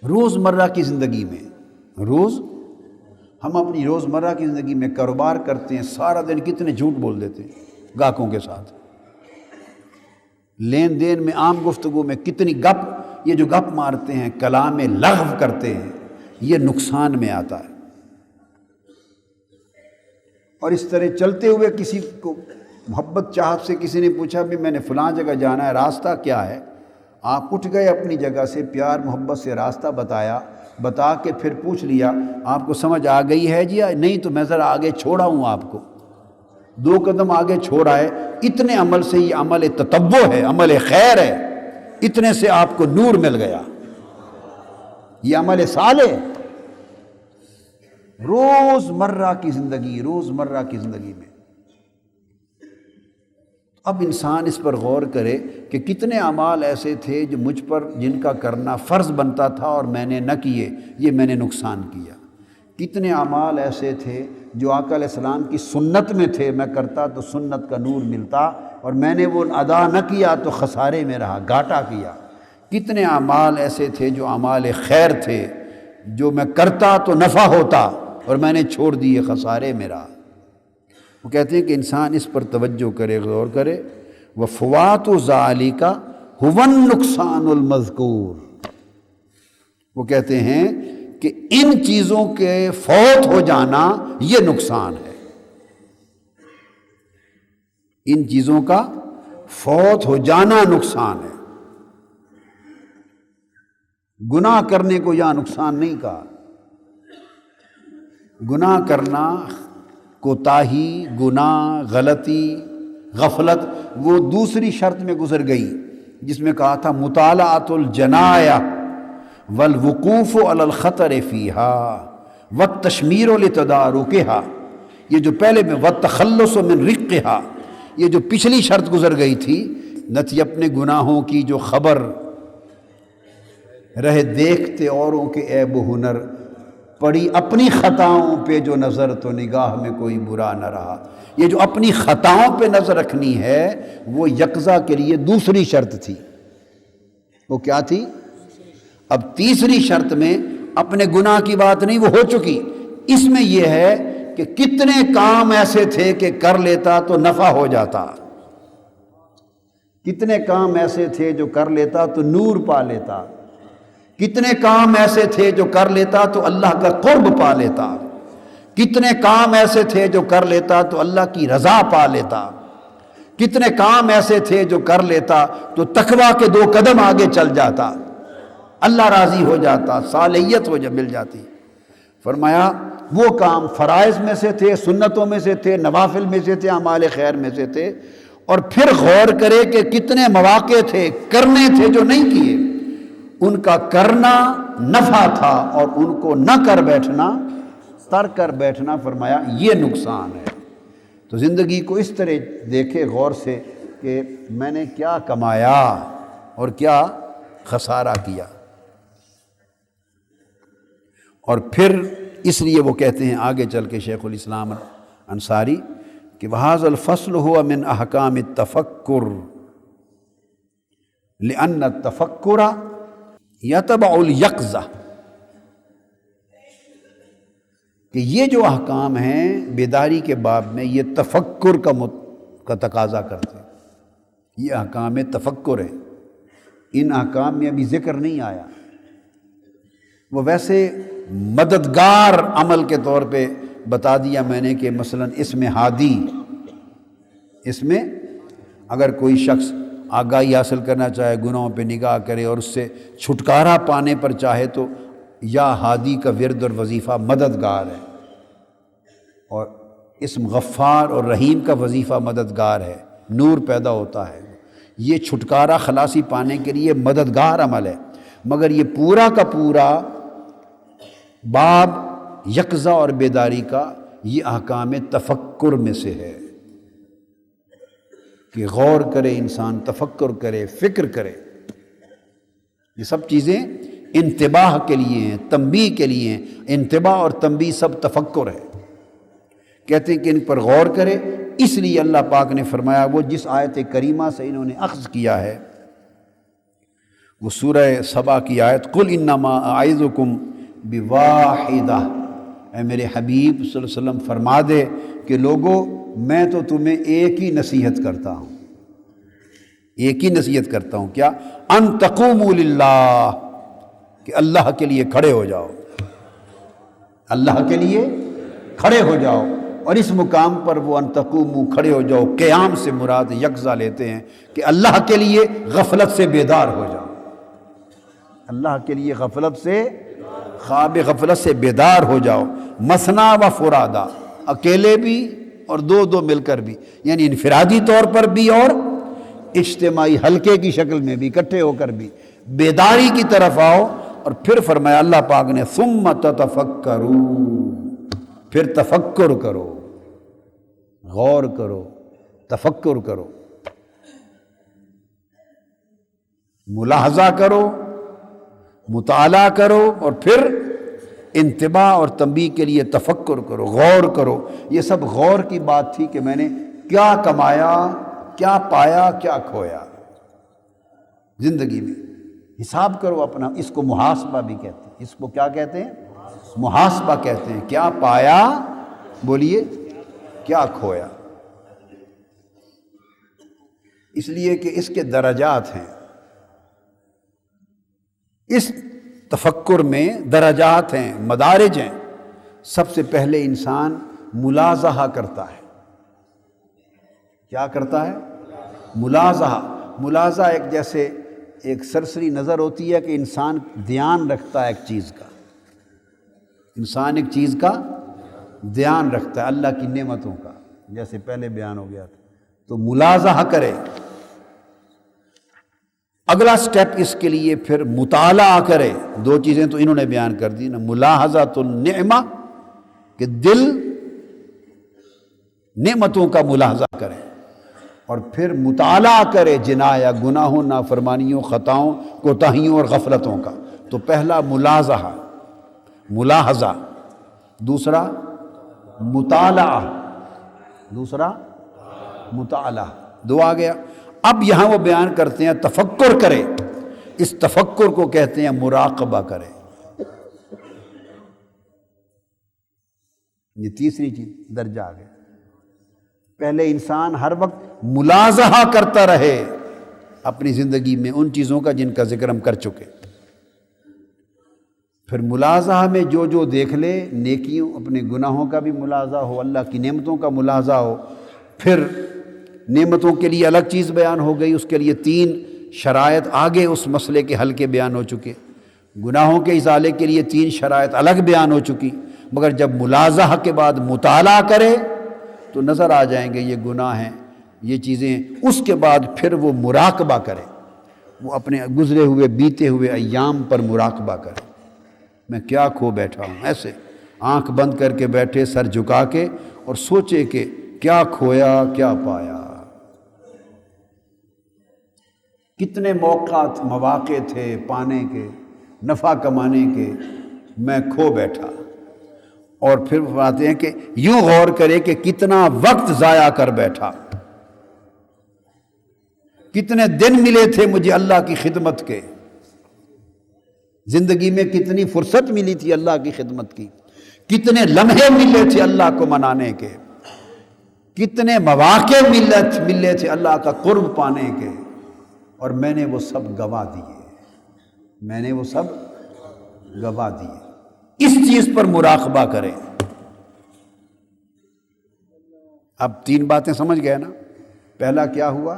A: روزمرہ کی زندگی میں ہم اپنی روزمرہ کی زندگی میں کاروبار کرتے ہیں، سارا دن کتنے جھوٹ بول دیتے ہیں گاہکوں کے ساتھ، لین دین میں عام گفتگو میں کتنی گپ، یہ جو گپ مارتے ہیں کلام لغو کرتے ہیں، یہ نقصان میں آتا ہے۔ اور اس طرح چلتے ہوئے کسی کو محبت چاہت سے کسی نے پوچھا بھی میں نے فلاں جگہ جانا ہے، راستہ کیا ہے؟ آپ اٹھ گئے اپنی جگہ سے، پیار محبت سے راستہ بتا کے پھر پوچھ لیا آپ کو سمجھ آ گئی ہے جی؟ نہیں تو میں ذرا آگے چھوڑا ہوں آپ کو، 2 قدم آگے چھوڑا ہے۔ اتنے عمل سے، یہ عمل تتبع ہے، عمل خیر ہے، اتنے سے آپ کو نور مل گیا، یہ عمل صالح۔ روزمرہ کی زندگی میں اب انسان اس پر غور کرے کہ کتنے اعمال ایسے تھے جو مجھ پر جن کا کرنا فرض بنتا تھا اور میں نے نہ کیے، یہ میں نے نقصان کیا۔ کتنے اعمال ایسے تھے جو آقا علیہ السلام کی سنت میں تھے، میں کرتا تو سنت کا نور ملتا، اور میں نے وہ ادا نہ کیا تو خسارے میں رہا، گھاٹا کیا۔ کتنے اعمال ایسے تھے جو اعمال خیر تھے، جو میں کرتا تو نفع ہوتا اور میں نے چھوڑ دیے، خسارے میں رہا۔ وہ کہتے ہیں کہ انسان اس پر توجہ کرے، غور کرے۔ وَفُوَاتُ ذَلِكَ هُوَ النُّقْصَانُ الْمَذْكُورُ، وہ کہتے ہیں کہ ان چیزوں کے فوت ہو جانا یہ نقصان ہے، ان چیزوں کا فوت ہو جانا نقصان ہے۔ گناہ کرنے کو یہاں نقصان نہیں کہا، گناہ کرنا، کوتاہی، گناہ، غلطی، غفلت، وہ دوسری شرط میں گزر گئی جس میں کہا تھا مطالعۃ الجنایہ والوقوف علی الخطر فیہا والتشمیر لتدارکہا، یہ جو پہلے میں والتخلص من رقہا، یہ جو پچھلی شرط گزر گئی تھی، نہ تھی اپنے گناہوں کی جو خبر رہے دیکھتے اوروں کے عیب و ہنر، پڑی اپنی خطاؤں پہ جو نظر تو نگاہ میں کوئی برا نہ رہا۔ یہ جو اپنی خطاؤں پہ نظر رکھنی ہے وہ یقظہ کے لیے دوسری شرط تھی۔ وہ کیا تھی؟ اب تیسری شرط میں اپنے گناہ کی بات نہیں، وہ ہو چکی، اس میں یہ ہے کہ کتنے کام ایسے تھے کہ کر لیتا تو نفع ہو جاتا، کتنے کام ایسے تھے جو کر لیتا تو نور پا لیتا، کتنے کام ایسے تھے جو کر لیتا تو اللہ کا قرب پا لیتا، کتنے کام ایسے تھے جو کر لیتا تو اللہ کی رضا پا لیتا، کتنے کام ایسے تھے جو کر لیتا تو تقویٰ کے 2 قدم آگے چل جاتا، اللہ راضی ہو جاتا، صالحیت ہو مل جاتی۔ فرمایا وہ کام فرائض میں سے تھے، سنتوں میں سے تھے، نوافل میں سے تھے، اعمال خیر میں سے تھے، اور پھر غور کرے کہ کتنے مواقع تھے کرنے تھے جو نہیں کیے، ان کا کرنا نفع تھا اور ان کو نہ کر بیٹھنا، ترک کر بیٹھنا، فرمایا یہ نقصان ہے۔ تو زندگی کو اس طرح دیکھے غور سے کہ میں نے کیا کمایا اور کیا خسارہ کیا۔ اور پھر اس لیے وہ کہتے ہیں آگے چل کے شیخ الاسلام انصاری کہ وَهَذَا الْفَصْلُ هُوَ مِنْ أَحْكَامِ التَّفَكُّرِ لِأَنَّ التَّفَكُّرَ يَتَبَعُ الْيَقْظَةَ، کہ یہ جو احکام ہیں بیداری کے باب میں یہ تفکر کا تقاضا کرتے ہیں، یہ احکام تفکر ہیں، ان احکام میں ابھی ذکر نہیں آیا، وہ ویسے مددگار عمل کے طور پہ بتا دیا میں نے کہ مثلا اس میں ہادی، اس میں اگر کوئی شخص آگاہی حاصل کرنا چاہے، گناہوں پہ نگاہ کرے اور اس سے چھٹکارا پانے پر چاہے تو یا ہادی کا ورد اور وظیفہ مددگار ہے، اور اسم غفار اور رحیم کا وظیفہ مددگار ہے، نور پیدا ہوتا ہے، یہ چھٹکارا خلاصی پانے کے لیے مددگار عمل ہے، مگر یہ پورا کا پورا باب یقظہ اور بیداری کا یہ احکام تفکر میں سے ہے کہ غور کرے انسان، تفکر کرے، فکر کرے۔ یہ سب چیزیں انتباہ کے لیے ہیں، تنبیہ کے لیے ہیں۔ انتباہ اور تنبیہ سب تفکر ہے، کہتے ہیں کہ ان پر غور کرے۔ اس لیے اللہ پاک نے فرمایا، وہ جس آیت کریمہ سے انہوں نے اخذ کیا ہے وہ سورہ سبا کی آیت، قل انما اعظکم بواحدہ، اے میرے حبیب صلی اللہ علیہ وسلم فرما دے کہ لوگو میں تو تمہیں ایک ہی نصیحت کرتا ہوں، ایک ہی نصیحت کرتا ہوں، کیا؟ ان تقوموا للہ، کہ اللہ کے لیے کھڑے ہو جاؤ، اللہ کے لیے کھڑے ہو جاؤ۔ اور اس مقام پر وہ ان تقوموا کھڑے ہو جاؤ، قیام سے مراد یکزا لیتے ہیں کہ اللہ کے لیے غفلت سے بیدار ہو جاؤ، اللہ کے لیے غفلت سے، خواب غفلت سے بیدار ہو جاؤ۔ مثنا و فرادا، اکیلے بھی اور دو دو مل کر بھی، یعنی انفرادی طور پر بھی اور اجتماعی حلقے کی شکل میں بھی، اکٹھے ہو کر بھی بیداری کی طرف آؤ۔ اور پھر فرمایا اللہ پاک نے ثم تتفکروا، پھر تفکر کرو، غور کرو، تفکر کرو، ملاحظہ کرو، مطالعہ کرو، اور پھر انتباہ اور تنبیہ کے لیے تفکر کرو، غور کرو۔ یہ سب غور کی بات تھی کہ میں نے کیا کمایا، کیا پایا، کیا کھویا زندگی میں۔ حساب کرو اپنا، اس کو محاسبہ بھی کہتے ہیں، اس کو کیا کہتے ہیں؟ محاسبہ کہتے ہیں۔ کیا پایا، بولیے، کیا کھویا؟ اس لیے کہ اس کے درجات ہیں، اس تفکر میں درجات ہیں، مدارج ہیں۔ سب سے پہلے انسان ملاحظہ کرتا ہے۔ کیا کرتا ہے؟ ملاحظہ۔ ملاحظہ ایک جیسے ایک سرسری نظر ہوتی ہے کہ انسان دھیان رکھتا ہے ایک چیز کا، انسان ایک چیز کا دھیان رکھتا ہے، اللہ کی نعمتوں کا، جیسے پہلے بیان ہو گیا تھا۔ تو ملاحظہ کرے۔ اگلا سٹیپ اس کے لیے پھر مطالعہ کرے۔ دو چیزیں تو انہوں نے بیان کر دی نا، ملاحظۃ النعمہ کہ دل نعمتوں کا ملاحظہ کرے، اور پھر مطالعہ کرے جناح، گناہوں، نافرمانیوں، خطاؤں، کوتاہیوں اور غفلتوں کا۔ تو پہلا ملاحظہ، ملاحظہ، دوسرا مطالعہ، دوسرا مطالعہ، دو آ گیا۔ اب یہاں وہ بیان کرتے ہیں تفکر کرے، اس تفکر کو کہتے ہیں مراقبہ کرے۔ یہ تیسری چیز درجہ آ گیا۔ پہلے انسان ہر وقت ملاحظہ کرتا رہے اپنی زندگی میں ان چیزوں کا جن کا ذکر ہم کر چکے۔ پھر ملاحظہ میں جو جو دیکھ لے، نیکیوں، اپنے گناہوں کا بھی ملاحظہ ہو، اللہ کی نعمتوں کا ملاحظہ ہو۔ پھر نعمتوں کے لیے الگ چیز بیان ہو گئی، اس کے لیے 3 شرائط آگے اس مسئلے کے حل کے بیان ہو چکے۔ گناہوں کے ازالے کے لیے 3 شرائط الگ بیان ہو چکی، مگر جب ملاحظہ کے بعد مطالعہ کرے تو نظر آ جائیں گے یہ گناہ ہیں، یہ چیزیں۔ اس کے بعد پھر وہ مراقبہ کرے، وہ اپنے گزرے ہوئے بیتے ہوئے ایام پر مراقبہ کرے۔ میں کیا کھو بیٹھا ہوں، ایسے آنکھ بند کر کے بیٹھے، سر جھکا کے، اور سوچے کہ کیا کھویا، کیا پایا۔ کتنے مواقع تھے پانے کے، نفع کمانے کے، میں کھو بیٹھا۔ اور پھر بتاتے ہیں کہ یوں غور کرے کہ کتنا وقت ضائع کر بیٹھا، کتنے دن ملے تھے مجھے اللہ کی خدمت کے، زندگی میں کتنی فرصت ملی تھی اللہ کی خدمت کی، کتنے لمحے ملے تھے اللہ کو منانے کے، کتنے مواقع ملے تھے اللہ کا قرب پانے کے، اور میں نے وہ سب گوا دیے، میں نے وہ سب گوا دیے۔ اس چیز پر مراقبہ کریں۔ اب 3 باتیں سمجھ گئے نا؟ پہلا کیا ہوا؟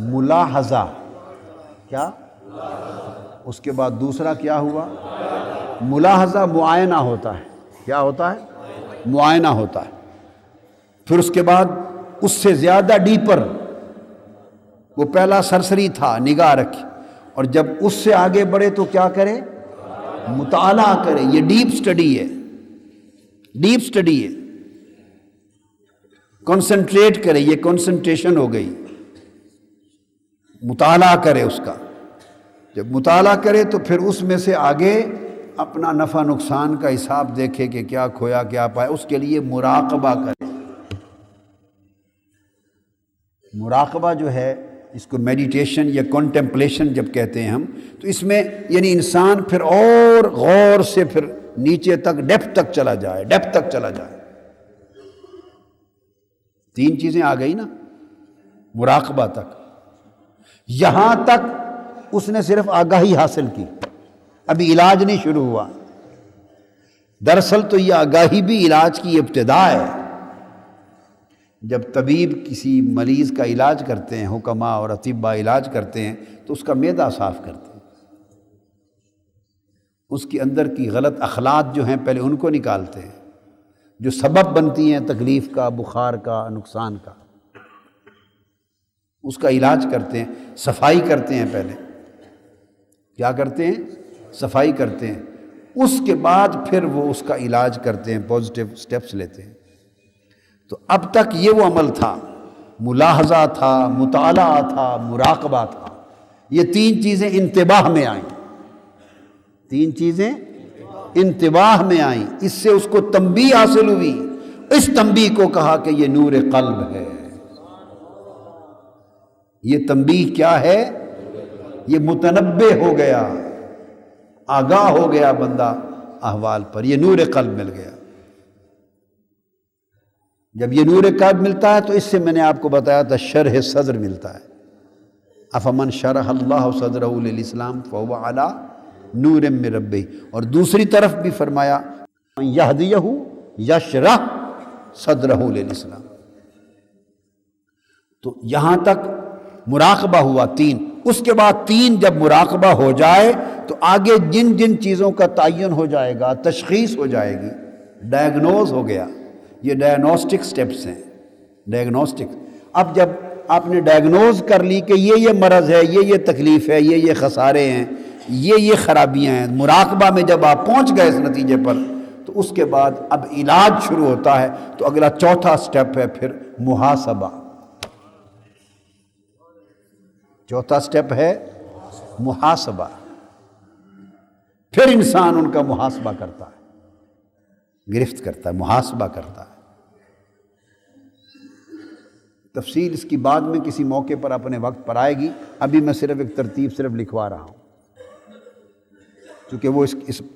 A: ملاحظہ، کیا؟ اس کے بعد دوسرا کیا ہوا؟ ملاحظہ معائنہ ہوتا ہے۔ کیا ہوتا ہے؟ معائنہ ہوتا ہے۔ پھر اس کے بعد اس سے زیادہ ڈیپر، وہ پہلا سرسری تھا نگاہ رکھی، اور جب اس سے آگے بڑھے تو کیا کرے؟ مطالعہ کرے. یہ ڈیپ سٹڈی ہے، ڈیپ سٹڈی ہے. کنسنٹریٹ کرے، یہ کنسنٹریشن ہو گئی. مطالعہ کرے اس کا. جب مطالعہ کرے تو پھر اس میں سے آگے اپنا نفع نقصان کا حساب دیکھے کہ کیا کھویا کیا پایا. اس کے لیے مراقبہ کرے. مراقبہ جو ہے اس کو میڈیٹیشن یا کنٹمپلیشن جب کہتے ہیں ہم، تو اس میں یعنی انسان پھر اور غور سے پھر نیچے تک ڈیپتھ تک چلا جائے، ڈیپتھ تک چلا جائے. تین چیزیں آ گئی نا مراقبہ تک. یہاں تک اس نے صرف آگاہی حاصل کی، ابھی علاج نہیں شروع ہوا. دراصل تو یہ آگاہی بھی علاج کی ابتدا ہے. جب طبیب کسی مریض کا علاج کرتے ہیں، حکماء اور اطباء علاج کرتے ہیں، تو اس کا معدہ صاف کرتے ہیں، اس کے اندر کی غلط اخلاط جو ہیں پہلے ان کو نکالتے ہیں، جو سبب بنتی ہیں تکلیف کا، بخار کا، نقصان کا. اس کا علاج کرتے ہیں، صفائی کرتے ہیں. پہلے کیا کرتے ہیں؟ صفائی کرتے ہیں. اس کے بعد پھر وہ اس کا علاج کرتے ہیں، پازیٹیو سٹیپس لیتے ہیں. تو اب تک یہ وہ عمل تھا، ملاحظہ تھا، مطالعہ تھا، مراقبہ تھا. یہ تین چیزیں انتباہ میں آئیں. تین چیزیں انتباہ میں آئیں. اس سے اس کو تنبیہ حاصل ہوئی. اس تنبیہ کو کہا کہ یہ نور قلب ہے. یہ تنبیہ کیا ہے؟ یہ متنبہ ہو گیا، آگاہ ہو گیا بندہ احوال پر. یہ نور قلب مل گیا. جب یہ نور قلب ملتا ہے تو اس سے میں نے آپ کو بتایا تھا شرح صدر ملتا ہے. افمن شرح اللہ صدرہ للاسلام فہو علی نور من ربہ. اور دوسری طرف بھی فرمایا یہدیہ یشرح صدرہ للاسلام. تو یہاں تک مراقبہ ہوا تین. اس کے بعد تین جب مراقبہ ہو جائے تو آگے جن جن چیزوں کا تعین ہو جائے گا، تشخیص ہو جائے گی، ڈائگنوز ہو گیا. یہ ڈائگنوسٹک سٹیپس ہیں، ڈائگنوسٹک. اب جب آپ نے ڈائگنوز کر لی کہ یہ مرض ہے، یہ تکلیف ہے، یہ خسارے ہیں، یہ خرابیاں ہیں، مراقبہ میں جب آپ پہنچ گئے اس نتیجے پر، تو اس کے بعد اب علاج شروع ہوتا ہے. تو اگلا چوتھا سٹیپ ہے پھر محاسبہ. چوتھا سٹیپ ہے محاسبہ. پھر انسان ان کا محاسبہ کرتا ہے، گرفت کرتا ہے، محاسبہ کرتا ہے. تفصیل اس کی بعد میں کسی موقع پر اپنے وقت پر آئے گی. ابھی میں صرف ایک ترتیب صرف لکھوا رہا ہوں، کیونکہ وہ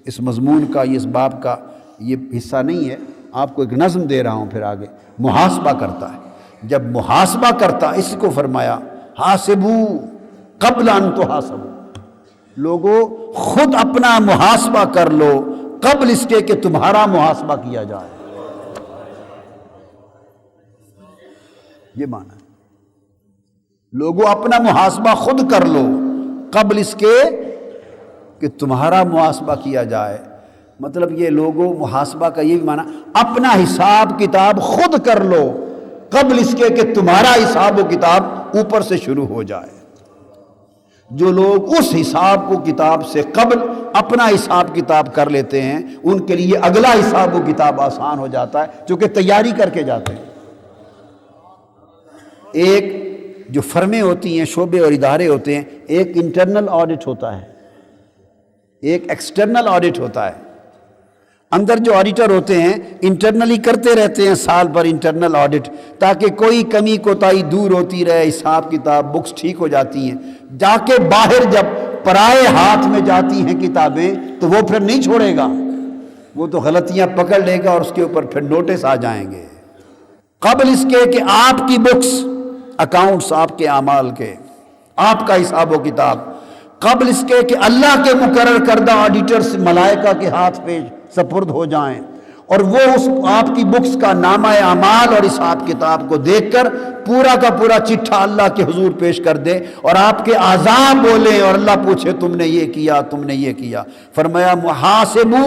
A: اس مضمون کا، اس باب کا یہ حصہ نہیں ہے. آپ کو ایک نظم دے رہا ہوں. پھر آگے محاسبہ کرتا ہے. جب محاسبہ کرتا، اس کو فرمایا حاسبو قبل ان تحاسبو. لوگوں خود اپنا محاسبہ کر لو قبل اس کے کہ تمہارا محاسبہ کیا جائے. یہ معنی ہے. لوگوں اپنا محاسبہ خود کر لو قبل اس کے کہ تمہارا محاسبہ کیا جائے. مطلب یہ لوگوں محاسبہ کا یہ بھی معنی اپنا حساب کتاب خود کر لو قبل اس کے کہ تمہارا حساب و کتاب اوپر سے شروع ہو جائے. جو لوگ اس حساب و کتاب سے قبل اپنا حساب کتاب کر لیتے ہیں، ان کے لیے اگلا حساب و کتاب آسان ہو جاتا ہے، چونکہ تیاری کر کے جاتے ہیں. ایک جو فرمیں ہوتی ہیں، شعبے اور ادارے ہوتے ہیں، ایک انٹرنل آڈٹ ہوتا ہے، ایک ایکسٹرنل آڈٹ ہوتا ہے. اندر جو آڈیٹر ہوتے ہیں انٹرنلی کرتے رہتے ہیں سال بھر انٹرنل آڈٹ، تاکہ کوئی کمی کوتاہی دور ہوتی رہے، حساب کتاب بکس ٹھیک ہو جاتی ہیں. جا کے باہر جب پرائے ہاتھ میں جاتی ہیں کتابیں تو وہ پھر نہیں چھوڑے گا، وہ تو غلطیاں پکڑ لے گا اور اس کے اوپر پھر نوٹس آ جائیں گے. قبل اس کے کہ آپ کی بکس، اکاؤنٹس آپ کے اعمال کے، آپ کا حساب و کتاب، قبل اس کے کہ اللہ کے مقرر کردہ آڈیٹرز ملائکہ کے ہاتھ پہ سپرد ہو جائیں اور وہ اس آپ کی بکس کا نامہ اعمال اور حساب کتاب کو دیکھ کر پورا کا پورا چٹھا اللہ کے حضور پیش کر دیں اور آپ کے اعضاء بولیں اور اللہ پوچھے تم نے یہ کیا، تم نے یہ کیا. فرمایا محاسبو،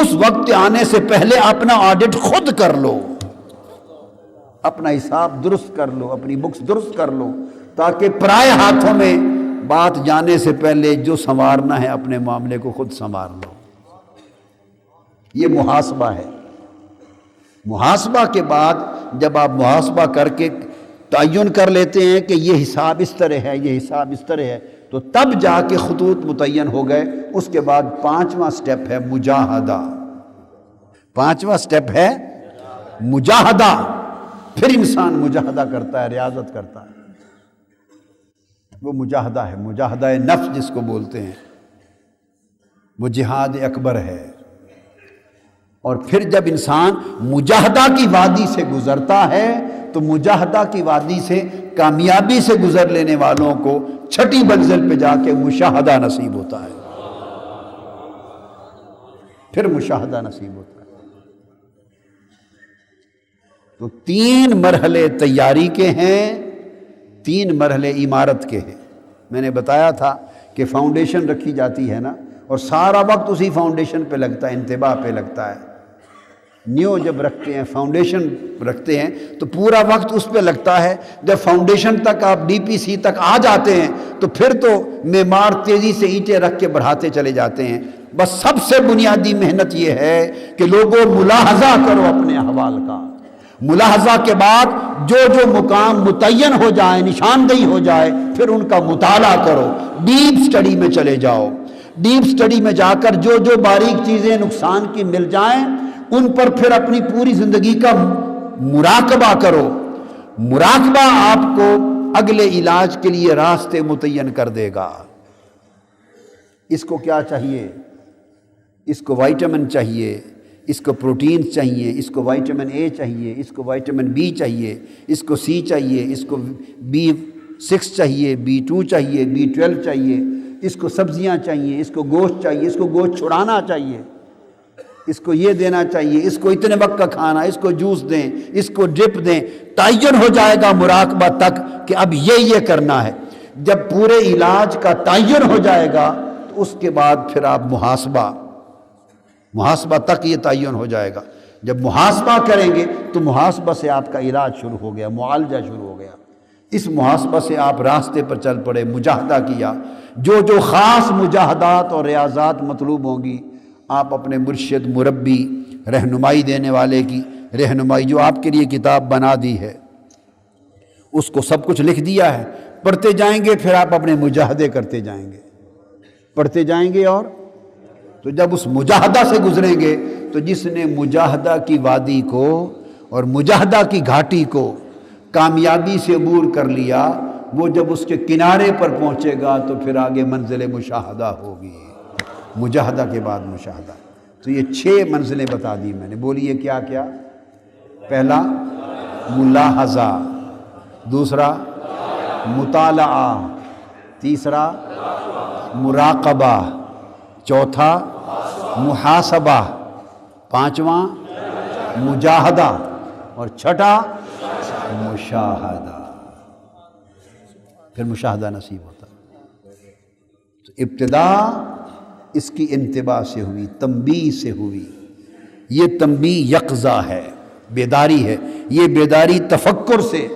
A: اس وقت آنے سے پہلے اپنا آڈٹ خود کر لو، اپنا حساب درست کر لو، اپنی بکس درست کر لو، تاکہ پرائے ہاتھوں میں بات جانے سے پہلے جو سنوارنا ہے اپنے معاملے کو خود سنوار لو۔ یہ محاسبہ ہے۔ محاسبہ کے بعد جب آپ محاسبہ کر کے تعین کر لیتے ہیں کہ یہ حساب اس طرح ہے، یہ حساب اس طرح ہے، تو تب جا کے خطوط متعین ہو گئے۔ اس کے بعد پانچواں سٹیپ ہے مجاہدہ۔ پانچواں سٹیپ ہے مجاہدہ۔ پھر انسان مجاہدہ کرتا ہے، ریاضت کرتا ہے۔ وہ مجاہدہ ہے، مجاہدہ نفس جس کو بولتے ہیں، وہ جہاد اکبر ہے۔ اور پھر جب انسان مجاہدہ کی وادی سے گزرتا ہے تو مجاہدہ کی وادی سے کامیابی سے گزر لینے والوں کو چھٹی منزل پہ جا کے مشاہدہ نصیب ہوتا ہے۔ پھر مشاہدہ نصیب ہوتا ہے۔ تو 3 مرحلے تیاری کے ہیں، 3 مرحلے عمارت کے ہیں۔ میں نے بتایا تھا کہ فاؤنڈیشن رکھی جاتی ہے نا، اور سارا وقت اسی فاؤنڈیشن پہ لگتا ہے، انتباہ پہ لگتا ہے۔ نیو جب رکھتے ہیں، فاؤنڈیشن رکھتے ہیں تو پورا وقت اس پہ لگتا ہے۔ جب فاؤنڈیشن تک آپ ڈی پی سی تک آ جاتے ہیں تو پھر تو معمار تیزی سے اینٹیں رکھ کے بڑھاتے چلے جاتے ہیں۔ بس سب سے بنیادی محنت یہ ہے کہ لوگوں ملاحظہ کرو اپنے احوال کا۔ ملاحظہ کے بعد جو جو مقام متعین ہو جائے، نشاندہی ہو جائے، پھر ان کا مطالعہ کرو، ڈیپ سٹڈی میں چلے جاؤ۔ ڈیپ سٹڈی میں جا کر جو جو باریک چیزیں نقصان کی مل جائیں ان پر پھر اپنی پوری زندگی کا مراقبہ کرو۔ مراقبہ آپ کو اگلے علاج کے لیے راستے متعین کر دے گا۔ اس کو کیا چاہیے؟ اس کو وائٹامن چاہیے، اس کو پروٹین چاہیے، اس کو وائٹامن اے چاہیے، اس کو وائٹامن بی چاہیے، اس کو سی چاہیے، اس کو B6 چاہیے، B2 چاہیے، B12 چاہیے، اس کو سبزیاں چاہیے، اس کو گوشت چاہیے، اس کو گوشت چھڑانا چاہیے، اس کو یہ دینا چاہیے، اس کو اتنے وقت کا کھانا، اس کو جوس دیں، اس کو ڈرپ دیں۔ تعین ہو جائے گا مراقبہ تک کہ اب یہ کرنا ہے۔ جب پورے علاج کا تعین ہو جائے گا تو اس کے بعد پھر آپ محاسبہ تک یہ تعین ہو جائے گا۔ جب محاسبہ کریں گے تو محاسبہ سے آپ کا علاج شروع ہو گیا، معالجہ شروع ہو گیا۔ اس محاسبہ سے آپ راستے پر چل پڑے، مجاہدہ کیا۔ جو جو خاص مجاہدات اور ریاضات مطلوب ہوں گی، آپ اپنے مرشد، مربی، رہنمائی دینے والے کی رہنمائی جو آپ کے لیے کتاب بنا دی ہے، اس کو سب کچھ لکھ دیا ہے، پڑھتے جائیں گے۔ پھر آپ اپنے مجاہدے کرتے جائیں گے، پڑھتے جائیں گے۔ اور تو جب اس مجاہدہ سے گزریں گے تو جس نے مجاہدہ کی وادی کو اور مجاہدہ کی گھاٹی کو کامیابی سے عبور کر لیا، وہ جب اس کے کنارے پر پہنچے گا تو پھر آگے منزل مشاہدہ ہوگی۔ مجاہدہ کے بعد مشاہدہ۔ تو یہ 6 منزلیں بتا دی میں نے۔ بولیے کیا کیا؟ پہلا ملاحظہ، دوسرا مطالعہ، تیسرا مراقبہ، چوتھا محاسبہ، پانچواں مجاہدہ، اور چھٹا مشاہدہ۔ پھر مشاہدہ نصیب ہوتا۔ تو ابتدا اس کی انتباہ سے ہوئی، تنبیہ سے ہوئی۔ یہ تنبیہ یقظہ ہے، بیداری ہے۔ یہ بیداری تفکر سے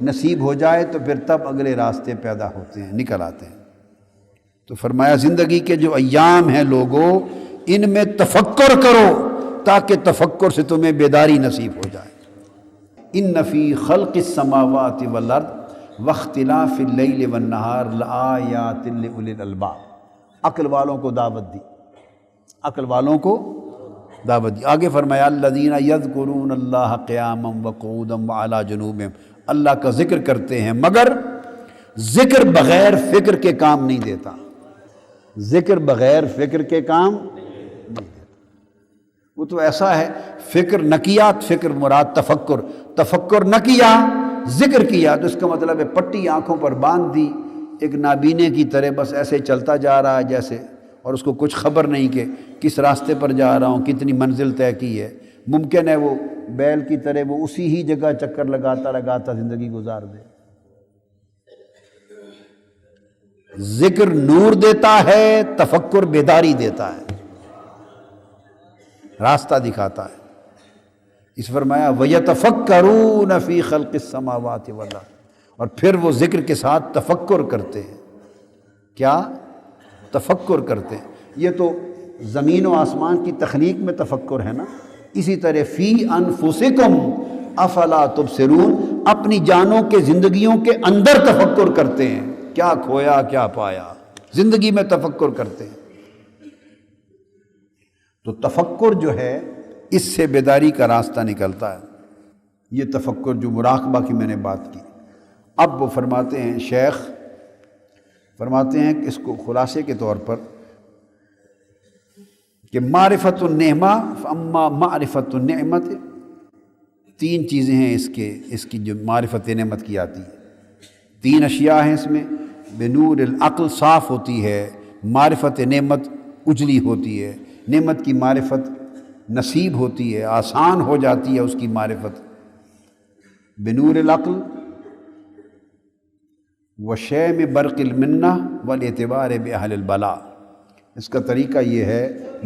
A: نصیب ہو جائے تو پھر تب اگلے راستے پیدا ہوتے ہیں، نکل آتے ہیں۔ تو فرمایا زندگی کے جو ایام ہیں لوگوں، ان میں تفکر کرو تاکہ تفکر سے تمہیں بیداری نصیب ہو جائے۔ ان فی خلق السماوات والارض واختلاف اللیل والنہار لآیات لأولی الالباب۔ عقل والوں کو دعوت دی، عقل والوں کو دعوت دی۔ آگے فرمایا الذین یذکرون اللہ قیاما وقعودا وعلی جنوبہم۔ اللہ کا ذکر کرتے ہیں، مگر ذکر بغیر فکر کے کام نہیں دیتا۔ ذکر بغیر فکر کے کام نہیں دیتا۔ وہ تو ایسا ہے، فکر نہ کیا، فکر مراد تفکر، تفکر نہ کیا، ذکر کیا تو اس کا مطلب ہے پٹی آنکھوں پر باندھ دی، ایک نابینے کی طرح بس ایسے چلتا جا رہا ہے جیسے، اور اس کو کچھ خبر نہیں کہ کس راستے پر جا رہا ہوں، کتنی منزل طے کی ہے۔ ممکن ہے وہ بیل کی طرح وہ اسی ہی جگہ چکر لگاتا زندگی گزار دے۔ ذکر نور دیتا ہے، تفکر بیداری دیتا ہے، راستہ دکھاتا ہے۔ اس فرمایا وَيَتَفَكَّرُونَ فِي خَلْقِ السَّمَاوَاتِ وَالْأَرْضِ، اور پھر وہ ذکر کے ساتھ تفکر کرتے ہیں۔ کیا؟ تفکر کرتے ہیں۔ یہ تو زمین و آسمان کی تخلیق میں تفکر ہے نا، اسی طرح فی انفسکم افلا تبصرون، اپنی جانوں کے زندگیوں کے اندر تفکر کرتے ہیں، کیا کھویا کیا پایا، زندگی میں تفکر کرتے ہیں۔ تو تفکر جو ہے اس سے بیداری کا راستہ نکلتا ہے، یہ تفکر جو مراقبہ کی میں نے بات کی۔ اب وہ فرماتے ہیں، شیخ فرماتے ہیں کہ اس کو خلاصے کے طور پر کہ معرفت النعمہ فاما معرفت النعمت، تین چیزیں ہیں اس کی جو معرفت نعمت کی آتی ہے، تین اشیاء ہیں اس میں۔ بنور العقل صاف ہوتی ہے، معرفت نعمت اجلی ہوتی ہے، نعمت کی معرفت نصیب ہوتی ہے، آسان ہو جاتی ہے اس کی معرفت۔ بنور العقل وشیم برق المنہ والاعتبار باہل البلاء، اس کا طریقہ یہ ہے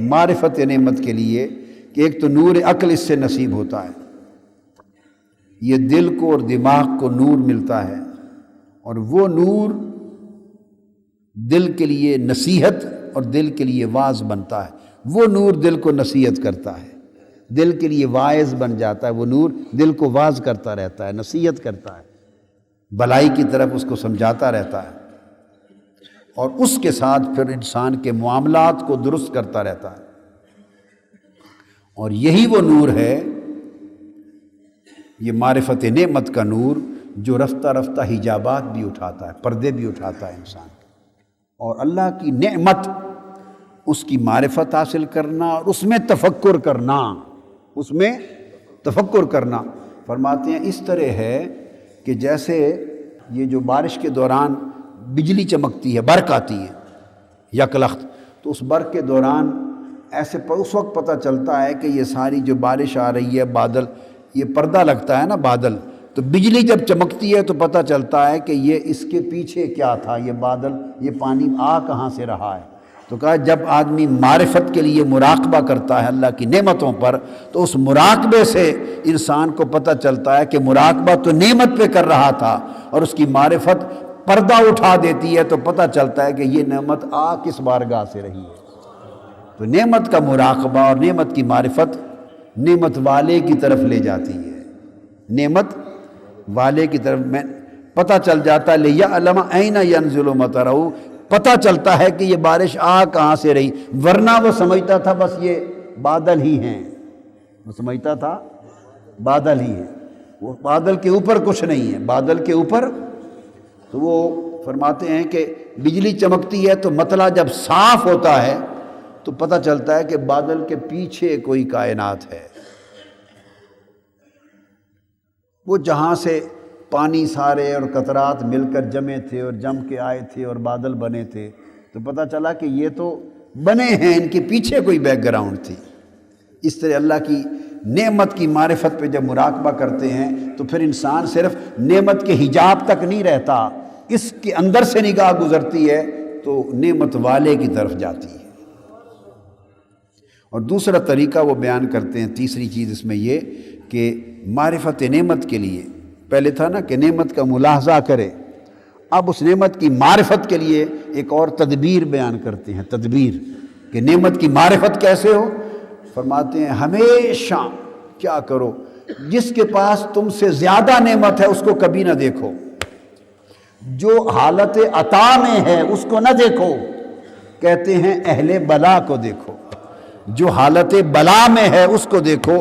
A: معرفت نعمت کے لیے کہ ایک تو نور عقل اس سے نصیب ہوتا ہے، یہ دل کو اور دماغ کو نور ملتا ہے، اور وہ نور دل کے لیے نصیحت اور دل کے لیے واعظ بنتا ہے، وہ نور دل کو نصیحت کرتا ہے، دل کے لیے واعظ بن جاتا ہے، وہ نور دل کو واعظ کرتا رہتا ہے، نصیحت کرتا ہے، بھلائی کی طرف اس کو سمجھاتا رہتا ہے، اور اس کے ساتھ پھر انسان کے معاملات کو درست کرتا رہتا ہے۔ اور یہی وہ نور ہے، یہ معرفت نعمت کا نور، جو رفتہ رفتہ حجابات بھی اٹھاتا ہے، پردے بھی اٹھاتا ہے انسان کے، اور اللہ کی نعمت اس کی معرفت حاصل کرنا اور اس میں تفکر کرنا، اس میں تفکر کرنا۔ فرماتے ہیں اس طرح ہے کہ جیسے یہ جو بارش کے دوران بجلی چمکتی ہے، برق آتی ہے یکلخت، تو اس برق کے دوران ایسے اس وقت پتہ چلتا ہے کہ یہ ساری جو بارش آ رہی ہے، بادل، یہ پردہ لگتا ہے نا بادل، تو بجلی جب چمکتی ہے تو پتہ چلتا ہے کہ یہ اس کے پیچھے کیا تھا، یہ بادل، یہ پانی آ کہاں سے رہا ہے۔ تو کہا جب آدمی معرفت کے لیے مراقبہ کرتا ہے اللہ کی نعمتوں پر، تو اس مراقبے سے انسان کو پتہ چلتا ہے کہ مراقبہ تو نعمت پہ کر رہا تھا، اور اس کی معرفت پردہ اٹھا دیتی ہے، تو پتہ چلتا ہے کہ یہ نعمت آ کس بارگاہ سے رہی ہے۔ تو نعمت کا مراقبہ اور نعمت کی معرفت نعمت والے کی طرف لے جاتی ہے، نعمت والے کی طرف میں پتہ چل جاتا ہے، لِيَعْلَمَ أَيْنَ يَنزِلُ مَطَرُهُ، پتہ چلتا ہے کہ یہ بارش آ کہاں سے رہی، ورنہ وہ سمجھتا تھا بس یہ بادل ہی ہیں، وہ سمجھتا تھا بادل ہی ہیں، وہ بادل کے اوپر کچھ نہیں ہے، بادل کے اوپر۔ تو وہ فرماتے ہیں کہ بجلی چمکتی ہے تو مطلع جب صاف ہوتا ہے تو پتہ چلتا ہے کہ بادل کے پیچھے کوئی کائنات ہے، وہ جہاں سے پانی سارے اور قطرات مل کر جمے تھے اور جم کے آئے تھے اور بادل بنے تھے، تو پتہ چلا کہ یہ تو بنے ہیں، ان کے پیچھے کوئی بیک گراؤنڈ تھی۔ اس طرح اللہ کی نعمت کی معرفت پہ جب مراقبہ کرتے ہیں تو پھر انسان صرف نعمت کے حجاب تک نہیں رہتا، اس کے اندر سے نگاہ گزرتی ہے تو نعمت والے کی طرف جاتی ہے۔ اور دوسرا طریقہ وہ بیان کرتے ہیں، تیسری چیز اس میں یہ کہ معرفت نعمت کے لیے، پہلے تھا نا کہ نعمت کا ملاحظہ کرے، اب اس نعمت کی معرفت کے لیے ایک اور تدبیر بیان کرتے ہیں، تدبیر کہ نعمت کی معرفت کیسے ہو۔ فرماتے ہیں ہمیشہ کیا کرو، جس کے پاس تم سے زیادہ نعمت ہے اس کو کبھی نہ دیکھو، جو حالت عطا میں ہے اس کو نہ دیکھو، کہتے ہیں اہل بلا کو دیکھو، جو حالت بلا میں ہے اس کو دیکھو۔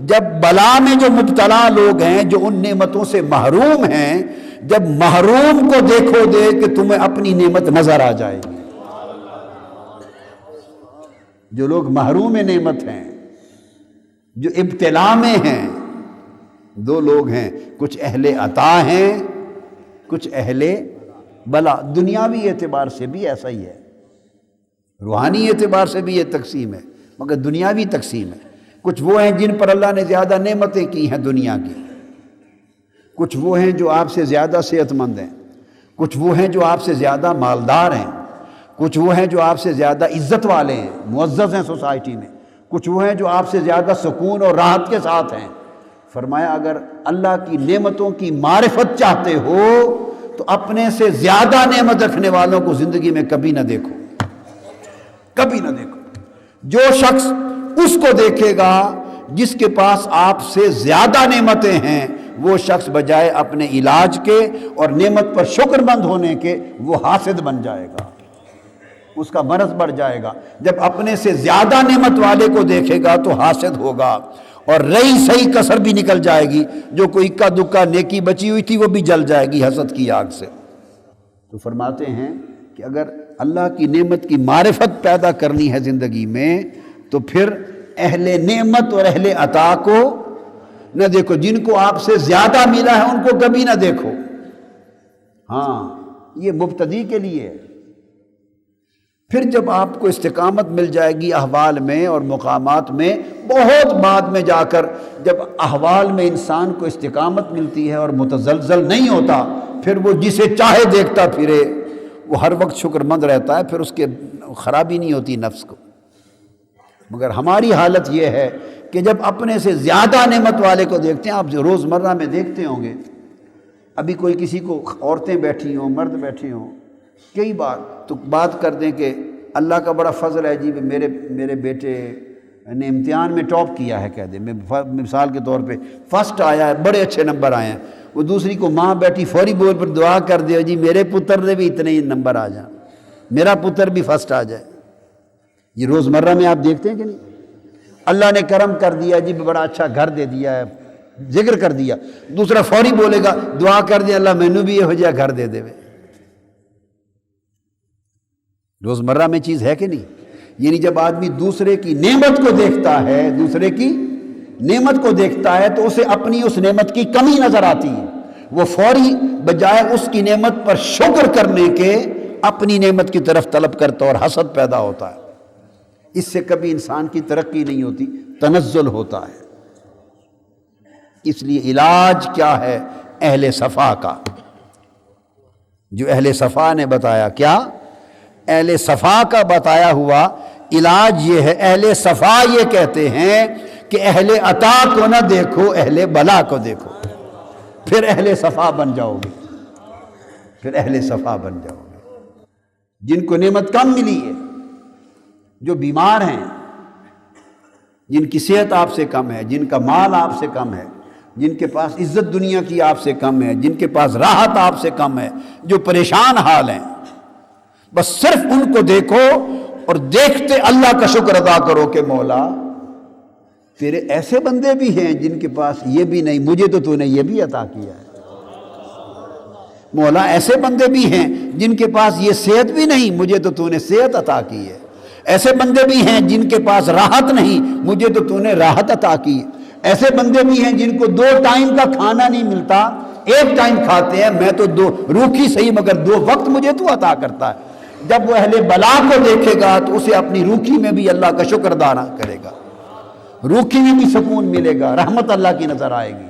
A: جب بلا میں جو مبتلا لوگ ہیں، جو ان نعمتوں سے محروم ہیں، جب محروم کو دیکھو گے کہ تمہیں اپنی نعمت نظر آ جائے گی۔ جو لوگ محروم نعمت ہیں، جو ابتلا میں ہیں، دو لوگ ہیں، کچھ اہل عطا ہیں، کچھ اہل بلا۔ دنیاوی اعتبار سے بھی ایسا ہی ہے، روحانی اعتبار سے بھی یہ تقسیم ہے، مگر دنیاوی تقسیم ہے۔ کچھ وہ ہیں جن پر اللہ نے زیادہ نعمتیں کی ہیں دنیا کی، کچھ وہ ہیں جو آپ سے زیادہ صحت مند ہیں، کچھ وہ ہیں جو آپ سے زیادہ مالدار ہیں، کچھ وہ ہیں جو آپ سے زیادہ عزت والے ہیں، معزز ہیں سوسائٹی میں، کچھ وہ ہیں جو آپ سے زیادہ سکون اور راحت کے ساتھ ہیں، فرمایا اگر اللہ کی نعمتوں کی معرفت چاہتے ہو تو اپنے سے زیادہ نعمت رکھنے والوں کو زندگی میں کبھی نہ دیکھو، کبھی نہ دیکھو۔ جو شخص اس کو دیکھے گا جس کے پاس آپ سے زیادہ نعمتیں ہیں، وہ شخص بجائے اپنے علاج کے اور نعمت پر شکر مند ہونے کے وہ حاسد بن جائے گا، اس کا مرض بڑھ جائے گا۔ جب اپنے سے زیادہ نعمت والے کو دیکھے گا تو حاسد ہوگا، اور رہی صحیح کسر بھی نکل جائے گی، جو کوئی اکا دکا نیکی بچی ہوئی تھی وہ بھی جل جائے گی حسد کی آگ سے۔ تو فرماتے ہیں کہ اگر اللہ کی نعمت کی معرفت پیدا کرنی ہے زندگی میں تو پھر اہل نعمت اور اہل عطا کو نہ دیکھو، جن کو آپ سے زیادہ ملا ہے ان کو کبھی نہ دیکھو۔ ہاں یہ مبتدی کے لیے ہے۔ پھر جب آپ کو استقامت مل جائے گی احوال میں اور مقامات میں، بہت بعد میں جا کر جب احوال میں انسان کو استقامت ملتی ہے اور متزلزل نہیں ہوتا، پھر وہ جسے چاہے دیکھتا پھرے، وہ ہر وقت شکر مند رہتا ہے، پھر اس کے خرابی نہیں ہوتی نفس کو۔ مگر ہماری حالت یہ ہے کہ جب اپنے سے زیادہ نعمت والے کو دیکھتے ہیں، آپ روزمرہ میں دیکھتے ہوں گے، ابھی کوئی کسی کو عورتیں بیٹھی ہوں، مرد بیٹھے ہوں، کئی بار تو بات کر دیں کہ اللہ کا بڑا فضل ہے جی، میرے بیٹے نے امتحان میں ٹاپ کیا ہے، کہہ دیں، مثال کے طور پہ فرسٹ آیا ہے، بڑے اچھے نمبر آئے ہیں، وہ دوسری کو ماں بیٹھی فوری بول پر دعا کر دے جی میرے پتر نے بھی اتنے ہی نمبر آ جائیں، میرا پتر بھی فرسٹ آ جائے۔ یہ روزمرہ میں آپ دیکھتے ہیں کہ نہیں؟ اللہ نے کرم کر دیا جی، بڑا اچھا گھر دے دیا ہے، ذکر کر دیا، دوسرا فوری بولے گا دعا کر دیا اللہ مینوں بھی یہ ہو جائے گھر دے دے۔ روزمرہ میں چیز ہے کہ نہیں؟ یعنی جب آدمی دوسرے کی نعمت کو دیکھتا ہے، دوسرے کی نعمت کو دیکھتا ہے تو اسے اپنی اس نعمت کی کمی نظر آتی ہے، وہ فوری بجائے اس کی نعمت پر شکر کرنے کے اپنی نعمت کی طرف طلب کرتا اور حسد پیدا ہوتا ہے۔ اس سے کبھی انسان کی ترقی نہیں ہوتی، تنزل ہوتا ہے۔ اس لیے علاج کیا ہے اہل صفا کا؟ جو اہل صفا نے بتایا، کیا اہل صفا کا بتایا ہوا علاج یہ ہے۔ اہل صفا یہ کہتے ہیں کہ اہل عطا کو نہ دیکھو، اہل بلا کو دیکھو، پھر اہل صفا بن جاؤ گے، پھر اہل صفا بن جاؤ گے۔ جن کو نعمت کم ملی ہے، جو بیمار ہیں، جن کی صحت آپ سے کم ہے، جن کا مال آپ سے کم ہے، جن کے پاس عزت دنیا کی آپ سے کم ہے، جن کے پاس راحت آپ سے کم ہے، جو پریشان حال ہیں، بس صرف ان کو دیکھو اور دیکھتے اللہ کا شکر ادا کرو کہ مولا تیرے ایسے بندے بھی ہیں جن کے پاس یہ بھی نہیں، مجھے تو نے یہ بھی عطا کیا ہے۔ مولا ایسے بندے بھی ہیں جن کے پاس یہ صحت بھی نہیں، مجھے تو نے صحت عطا کی ہے۔ ایسے بندے بھی ہیں جن کے پاس راحت نہیں، مجھے تو نے راحت عطا کی ہے۔ ایسے بندے بھی ہیں جن کو 2 ٹائم کا کھانا نہیں ملتا، 1 ٹائم کھاتے ہیں، میں تو 2 روکھی صحیح مگر 2 وقت مجھے تو عطا کرتا ہے۔ جب وہ اہل بلا کو دیکھے گا تو اسے اپنی روکھی میں بھی اللہ کا شکر ادا کرے گا، روکھی میں بھی سکون ملے گا، رحمت اللہ کی نظر آئے گی۔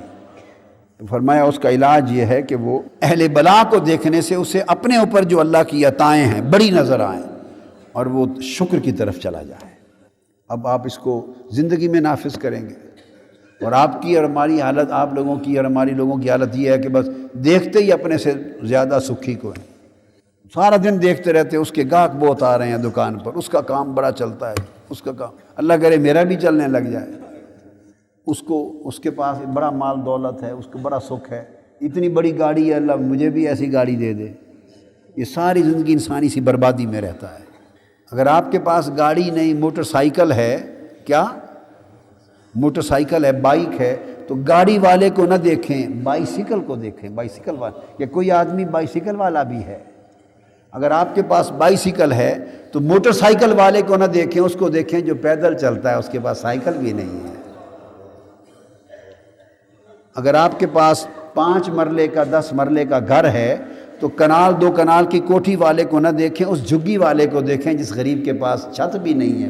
A: تو فرمایا اس کا علاج یہ ہے کہ وہ اہل بلا کو دیکھنے سے اسے اپنے اوپر جو اللہ کی عطائیں ہیں بڑی نظر آئیں اور وہ شکر کی طرف چلا جائے۔ اب آپ اس کو زندگی میں نافذ کریں گے، اور آپ کی اور ہماری حالت، آپ لوگوں کی اور ہماری لوگوں کی حالت یہ ہے کہ بس دیکھتے ہی اپنے سے زیادہ سکھی کو ہیں، سارا دن دیکھتے رہتے، اس کے گاہک بہت آ رہے ہیں دکان پر، اس کا کام بڑا چلتا ہے، اس کا کام، اللہ کرے میرا بھی چلنے لگ جائے، اس کے پاس بڑا مال دولت ہے، اس کو بڑا سکھ ہے، اتنی بڑی گاڑی ہے، اللہ مجھے بھی ایسی گاڑی دے دے۔ یہ ساری زندگی انسانی سی بربادی میں رہتا ہے۔ اگر آپ کے پاس گاڑی نہیں، موٹر سائیکل ہے، کیا موٹر سائیکل ہے، بائک ہے، تو گاڑی والے کو نہ دیکھیں، بائیسیکل کو دیکھیں، بائیسیکل والا، یا کوئی آدمی بائیسیکل والا بھی ہے۔ اگر آپ کے پاس بائیسیکل ہے تو موٹر سائیکل والے کو نہ دیکھیں، اس کو دیکھیں جو پیدل چلتا ہے، اس کے پاس سائیکل بھی نہیں ہے۔ اگر آپ کے پاس 5 مرلے کا 10 مرلے کا گھر ہے تو کنال 2 کنال کی کوٹھی والے کو نہ دیکھیں، اس جھگی والے کو دیکھیں جس غریب کے پاس چھت بھی نہیں ہے۔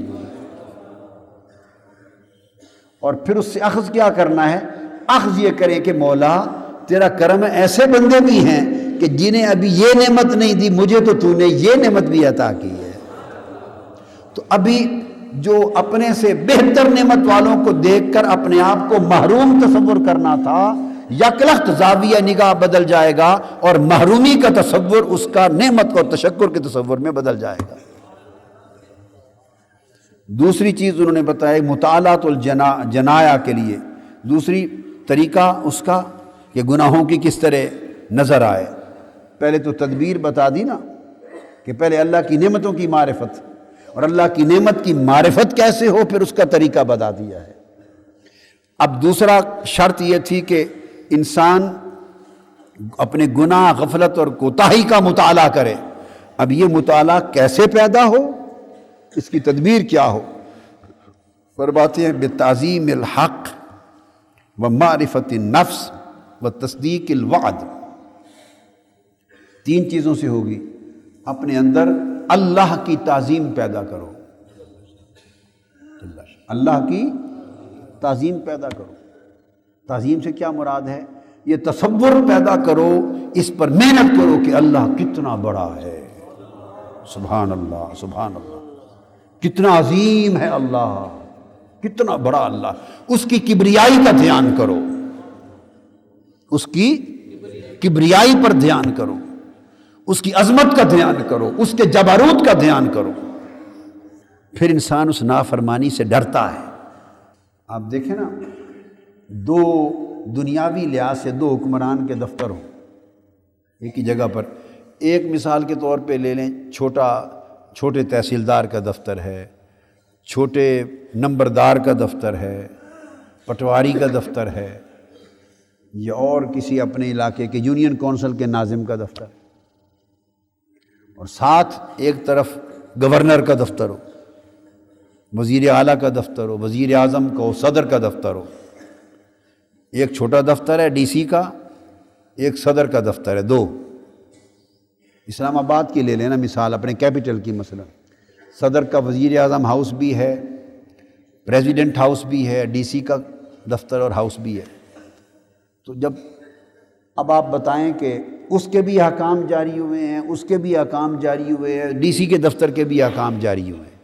A: اور پھر اس سے اخذ کیا کرنا ہے؟ اخذ یہ کریں کہ مولا تیرا کرم ہے، ایسے بندے بھی ہیں کہ جنہیں ابھی یہ نعمت نہیں دی، مجھے تو نے یہ نعمت بھی عطا کی ہے۔ تو ابھی جو اپنے سے بہتر نعمت والوں کو دیکھ کر اپنے آپ کو محروم تصور کرنا تھا، یکلخت زاویہ نگاہ بدل جائے گا اور محرومی کا تصور اس کا نعمت اور تشکر کے تصور میں بدل جائے گا۔ دوسری چیز انہوں نے بتایا مطالعۃ الجنایا کے لیے دوسری طریقہ اس کا کہ گناہوں کی کس طرح نظر آئے۔ پہلے تو تدبیر بتا دی نا کہ پہلے اللہ کی نعمتوں کی معرفت، اور اللہ کی نعمت کی معرفت کیسے ہو پھر اس کا طریقہ بتا دیا ہے۔ اب دوسرا شرط یہ تھی کہ انسان اپنے گناہ، غفلت اور کوتاہی کا مطالعہ کرے۔ اب یہ مطالعہ کیسے پیدا ہو، اس کی تدبیر کیا ہو؟ فرماتے ہیں بتعظیم الحق و معرفت النفس و تصدیق الوعد۔ تین چیزوں سے ہوگی۔ اپنے اندر اللہ کی تعظیم پیدا کرو، اللہ کی تعظیم پیدا کرو۔ تعظیم سے کیا مراد ہے؟ یہ تصور پیدا کرو، اس پر محنت کرو کہ اللہ کتنا بڑا ہے، سبحان اللہ سبحان اللہ، کتنا عظیم ہے اللہ، کتنا بڑا اللہ۔ اس کی کبریائی کا دھیان کرو، اس کی کبریائی پر دھیان کرو، اس کی عظمت کا دھیان کرو، اس کے جبروت کا دھیان کرو۔ پھر انسان اس نافرمانی سے ڈرتا ہے۔ آپ دیکھیں نا، دو دنیاوی لحاظ سے دو حکمران کے دفتر ہوں ایک ہی جگہ پر، ایک مثال کے طور پہ لے لیں، چھوٹے تحصیلدار کا دفتر ہے، چھوٹے نمبردار کا دفتر ہے، پٹواری کا دفتر ہے، یا اور کسی اپنے علاقے کے یونین کونسل کے ناظم کا دفتر، اور ساتھ ایک طرف گورنر کا دفتر ہو، وزیر اعلیٰ کا دفتر ہو، وزیر اعظم کا ہو، صدر کا دفتر ہو۔ ایک چھوٹا دفتر ہے ڈی سی کا، ایک صدر کا دفتر ہے، دو۔ اسلام آباد کی لے لینا مثال، اپنے کیپٹل کی مثلا، صدر کا وزیر اعظم ہاؤس بھی ہے، پریزیڈنٹ ہاؤس بھی ہے، ڈی سی کا دفتر اور ہاؤس بھی ہے۔ تو جب اب آپ بتائیں کہ اس کے بھی احکام جاری ہوئے ہیں، اس کے بھی احکام جاری ہوئے ہیں، ڈی سی کے دفتر کے بھی احکام جاری ہوئے ہیں،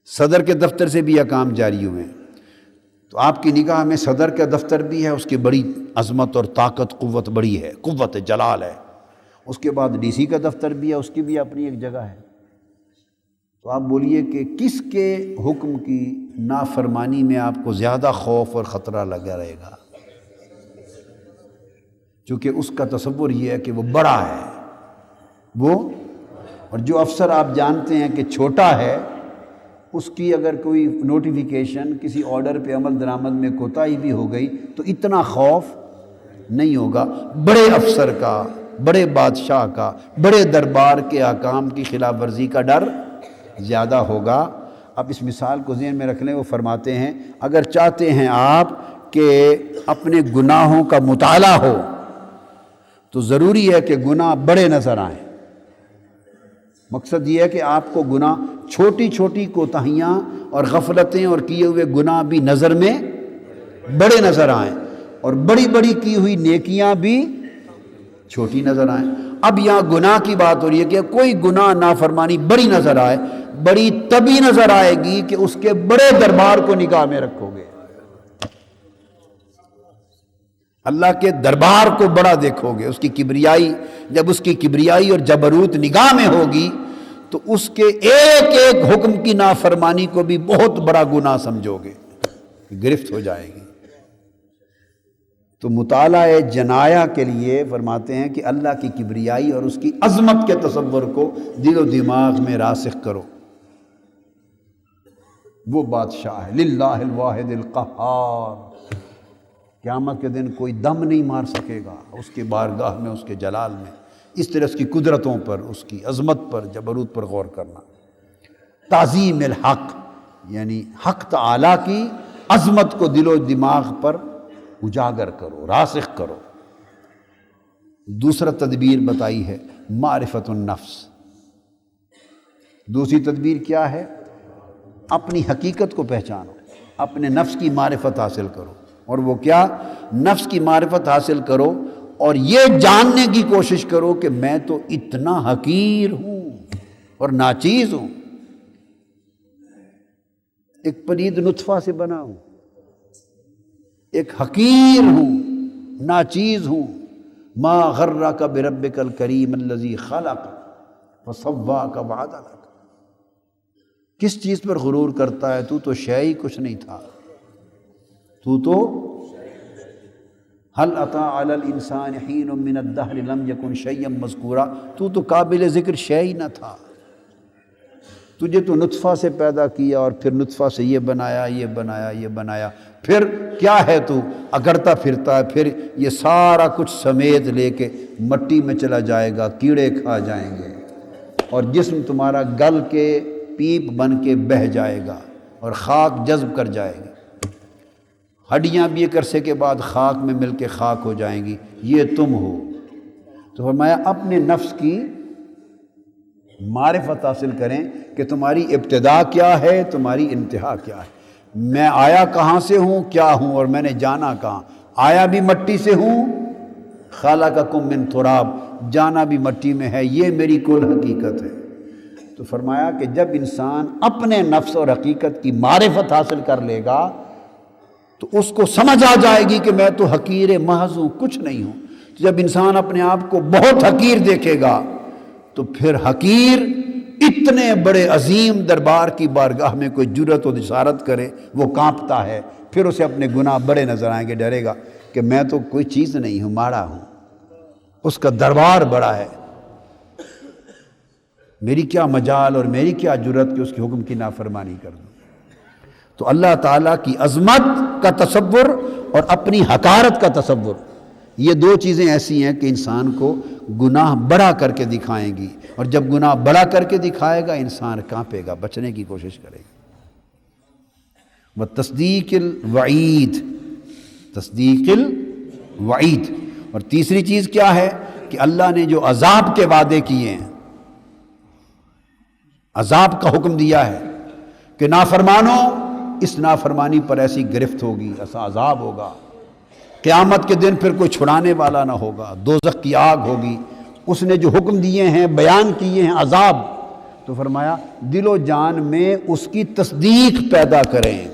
A: صدر کے دفتر سے بھی احکام جاری ہوئے ہیں، تو آپ کی نگاہ میں صدر کا دفتر بھی ہے، اس کی بڑی عظمت اور طاقت، قوت بڑی ہے، قوت جلال ہے، اس کے بعد ڈی سی کا دفتر بھی ہے، اس کی بھی اپنی ایک جگہ ہے۔ تو آپ بولیے کہ کس کے حکم کی نافرمانی میں آپ کو زیادہ خوف اور خطرہ لگا رہے گا؟ چونکہ اس کا تصور یہ ہے کہ وہ بڑا ہے، وہ، اور جو افسر آپ جانتے ہیں کہ چھوٹا ہے، اس کی اگر کوئی نوٹیفیکیشن کسی آرڈر پہ عمل درآمد میں کوتاہی بھی ہو گئی تو اتنا خوف نہیں ہوگا۔ بڑے افسر کا، بڑے بادشاہ کا، بڑے دربار کے احکام کی خلاف ورزی کا ڈر زیادہ ہوگا۔ اب اس مثال کو ذہن میں رکھ لیں، وہ فرماتے ہیں اگر چاہتے ہیں آپ کہ اپنے گناہوں کا مطالعہ ہو تو ضروری ہے کہ گناہ بڑے نظر آئیں۔ مقصد یہ ہے کہ آپ کو گناہ، چھوٹی چھوٹی کوتاہیاں اور غفلتیں اور کیے ہوئے گناہ بھی نظر میں بڑے نظر آئیں، اور بڑی بڑی کی ہوئی نیکیاں بھی چھوٹی نظر آئیں۔ اب یہاں گناہ کی بات ہو رہی ہے کہ کوئی گناہ نافرمانی بڑی نظر آئے، بڑی تبھی نظر آئے گی کہ اس کے بڑے دربار کو نگاہ میں رکھو گے، اللہ کے دربار کو بڑا دیکھو گے، اس کی کبریائی، جب اس کی کبریائی اور جبروت نگاہ میں ہوگی تو اس کے ایک ایک حکم کی نافرمانی کو بھی بہت بڑا گناہ سمجھو گے، گرفت ہو جائے گی۔ تو مطالعہ جنایا کے لیے فرماتے ہیں کہ اللہ کی کبریائی اور اس کی عظمت کے تصور کو دل و دماغ میں راسخ کرو۔ وہ بادشاہ ہے، للہ الواحد القہار، قیامت کے دن کوئی دم نہیں مار سکے گا اس کے بارگاہ میں، اس کے جلال میں۔ اس طرح اس کی قدرتوں پر، اس کی عظمت پر، جبروت پر غور کرنا۔ تعظیم الحق یعنی حق تعالی کی عظمت کو دل و دماغ پر اجاگر کرو، راسخ کرو۔ دوسرا تدبیر بتائی ہے معرفت النفس۔ دوسری تدبیر کیا ہے؟ اپنی حقیقت کو پہچانو، اپنے نفس کی معرفت حاصل کرو۔ اور وہ کیا؟ نفس کی معرفت حاصل کرو اور یہ جاننے کی کوشش کرو کہ میں تو اتنا حقیر ہوں اور ناچیز ہوں، ایک پلید نطفہ سے بنا ہوں، ایک حقیر ہوں، ناچیز ہوں۔ ما غرک بربک الکریم الذی خلق فسواک وعدلک۔ کس چیز پر غرور کرتا ہے؟ تو شے ہی کچھ نہیں تھا، تو هل اتی علی الانسان حین من الدہر لم یکن شیئا مذکورا، تو قابل ذکر شے ہی نہ تھا۔ تجھے تو نطفہ سے پیدا کیا اور پھر نطفہ سے یہ بنایا، یہ بنایا، یہ بنایا، پھر کیا ہے تو اکڑتا پھرتا ہے، پھر یہ سارا کچھ سمیت لے کے مٹی میں چلا جائے گا، کیڑے کھا جائیں گے، اور جسم تمہارا گل کے پیپ بن کے بہہ جائے گا اور خاک جذب کر جائے گی، ہڈیاں بھی ایک عرصے کے بعد خاک میں مل کے خاک ہو جائیں گی، یہ تم ہو۔ تو فرمایا اپنے نفس کی معرفت حاصل کریں کہ تمہاری ابتدا کیا ہے، تمہاری انتہا کیا ہے۔ میں آیا کہاں سے ہوں، کیا ہوں، اور میں نے جانا کہاں۔ آیا بھی مٹی سے ہوں، خلقکم من تراب، جانا بھی مٹی میں ہے، یہ میری کل حقیقت ہے۔ تو فرمایا کہ جب انسان اپنے نفس اور حقیقت کی معرفت حاصل کر لے گا تو اس کو سمجھ آ جائے گی کہ میں تو حقیر محض ہوں، کچھ نہیں ہوں۔ جب انسان اپنے آپ کو بہت حقیر دیکھے گا تو پھر حقیر اتنے بڑے عظیم دربار کی بارگاہ میں کوئی جرأت و جسارت کرے وہ کانپتا ہے، پھر اسے اپنے گناہ بڑے نظر آئیں گے، ڈرے گا کہ میں تو کوئی چیز نہیں ہوں، ماڑا ہوں، اس کا دربار بڑا ہے، میری کیا مجال اور میری کیا جرأت کہ اس کے حکم کی نافرمانی کر دوں۔ تو اللہ تعالیٰ کی عظمت کا تصور اور اپنی حقارت کا تصور، یہ دو چیزیں ایسی ہیں کہ انسان کو گناہ بڑا کر کے دکھائیں گی، اور جب گناہ بڑا کر کے دکھائے گا انسان کانپے گا، بچنے کی کوشش کرے گا۔ وتصدیق الوعید، تصدیق الوعید۔ اور تیسری چیز کیا ہے کہ اللہ نے جو عذاب کے وعدے کیے ہیں، عذاب کا حکم دیا ہے کہ نافرمانو، اس نافرمانی پر ایسی گرفت ہوگی، ایسا عذاب ہوگا، قیامت کے دن پھر کوئی چھڑانے والا نہ ہوگا، دوزخ کی آگ ہوگی۔ اس نے جو حکم دیے ہیں، بیان کیے ہیں عذاب، تو فرمایا دل و جان میں اس کی تصدیق پیدا کریں۔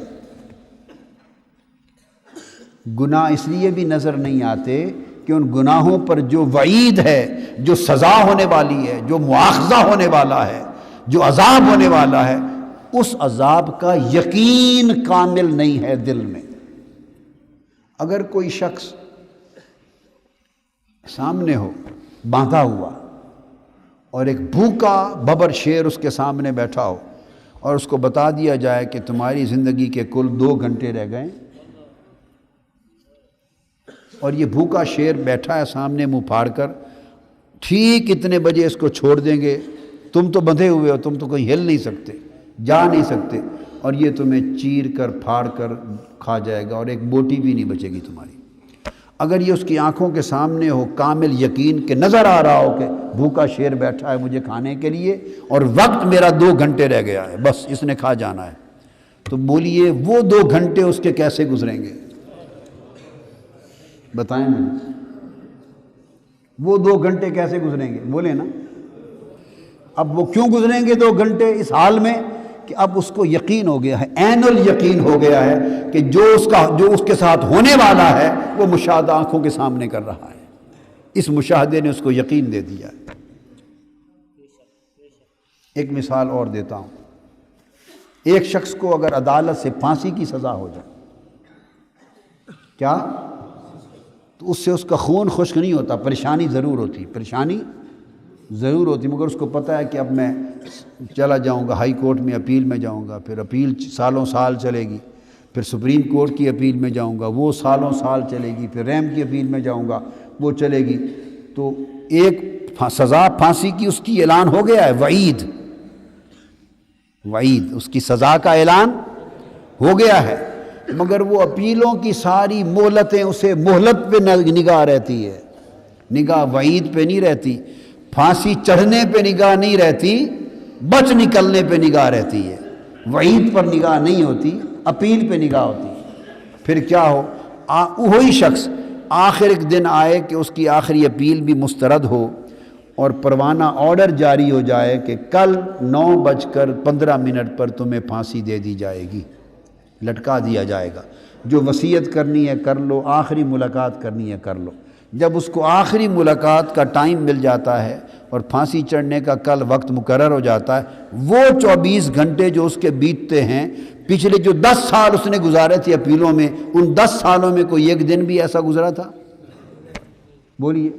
A: گناہ اس لیے بھی نظر نہیں آتے کہ ان گناہوں پر جو وعید ہے، جو سزا ہونے والی ہے، جو مواخذہ ہونے والا ہے، جو عذاب ہونے والا ہے، اس عذاب کا یقین کامل نہیں ہے دل میں۔ اگر کوئی شخص سامنے ہو باندھا ہوا اور ایک بھوکا ببر شیر اس کے سامنے بیٹھا ہو اور اس کو بتا دیا جائے کہ تمہاری زندگی کے کل 2 گھنٹے رہ گئے، اور یہ بھوکا شیر بیٹھا ہے سامنے منہ پھاڑ کر، ٹھیک اتنے بجے اس کو چھوڑ دیں گے، تم تو بندھے ہوئے ہو، تم تو کہیں ہل نہیں سکتے، جا نہیں سکتے، اور یہ تمہیں چیر کر پھاڑ کر کھا جائے گا اور ایک بوٹی بھی نہیں بچے گی تمہاری۔ اگر یہ اس کی آنکھوں کے سامنے ہو، کامل یقین کہ نظر آ رہا ہو کہ بھوکا شیر بیٹھا ہے مجھے کھانے کے لیے اور وقت میرا 2 گھنٹے رہ گیا ہے، بس اس نے کھا جانا ہے، تو بولیے وہ 2 گھنٹے اس کے کیسے گزریں گے؟ بتائیں مجھے، وہ 2 گھنٹے کیسے گزریں گے؟ بولے نا۔ اب وہ کیوں گزریں گے 2 گھنٹے؟ اس حال میں کہ اب اس کو یقین ہو گیا ہے، عین الیقین ہو گیا ہے کہ جو اس کے ساتھ ہونے والا ہے وہ مشاہدہ آنکھوں کے سامنے کر رہا ہے، اس مشاہدے نے اس کو یقین دے دیا ہے۔ ایک مثال اور دیتا ہوں، ایک شخص کو اگر عدالت سے پھانسی کی سزا ہو جائے، کیا تو اس سے اس کا خون خشک نہیں ہوتا، پریشانی ضرور ہوتی، پریشانی ضرور ہوتی، مگر اس کو پتہ ہے کہ اب میں چلا جاؤں گا ہائی کورٹ میں، اپیل میں جاؤں گا، پھر اپیل سالوں سال چلے گی، پھر سپریم کورٹ کی اپیل میں جاؤں گا، وہ سالوں سال چلے گی، پھر ریم کی اپیل میں جاؤں گا، وہ چلے گی۔ تو ایک سزا پھانسی کی اس کی اعلان ہو گیا ہے، وعید، وعید، اس کی سزا کا اعلان ہو گیا ہے، مگر وہ اپیلوں کی ساری مہلتیں اسے مہلت پہ نگاہ رہتی ہے، نگاہ وعید پہ نہیں رہتی، پھانسی چڑھنے پہ نگاہ نہیں رہتی، بچ نکلنے پہ نگاہ رہتی ہے، وعید پر نگاہ نہیں ہوتی، اپیل پہ نگاہ ہوتی ہے۔ پھر کیا ہو، وہی شخص آخر ایک دن آئے کہ اس کی آخری اپیل بھی مسترد ہو اور پروانہ آرڈر جاری ہو جائے کہ کل 9:15 پر تمہیں پھانسی دے دی جائے گی، لٹکا دیا جائے گا۔ جو وصیت کرنی ہے کر لو، آخری ملاقات کرنی ہے کر لو۔ جب اس کو آخری ملاقات کا ٹائم مل جاتا ہے اور پھانسی چڑھنے کا کل وقت مقرر ہو جاتا ہے، وہ 24 گھنٹے جو اس کے بیتتے ہیں، پچھلے جو 10 سال اس نے گزارے تھے اپیلوں میں، ان 10 سالوں میں کوئی ایک دن بھی ایسا گزرا تھا؟ بولیے۔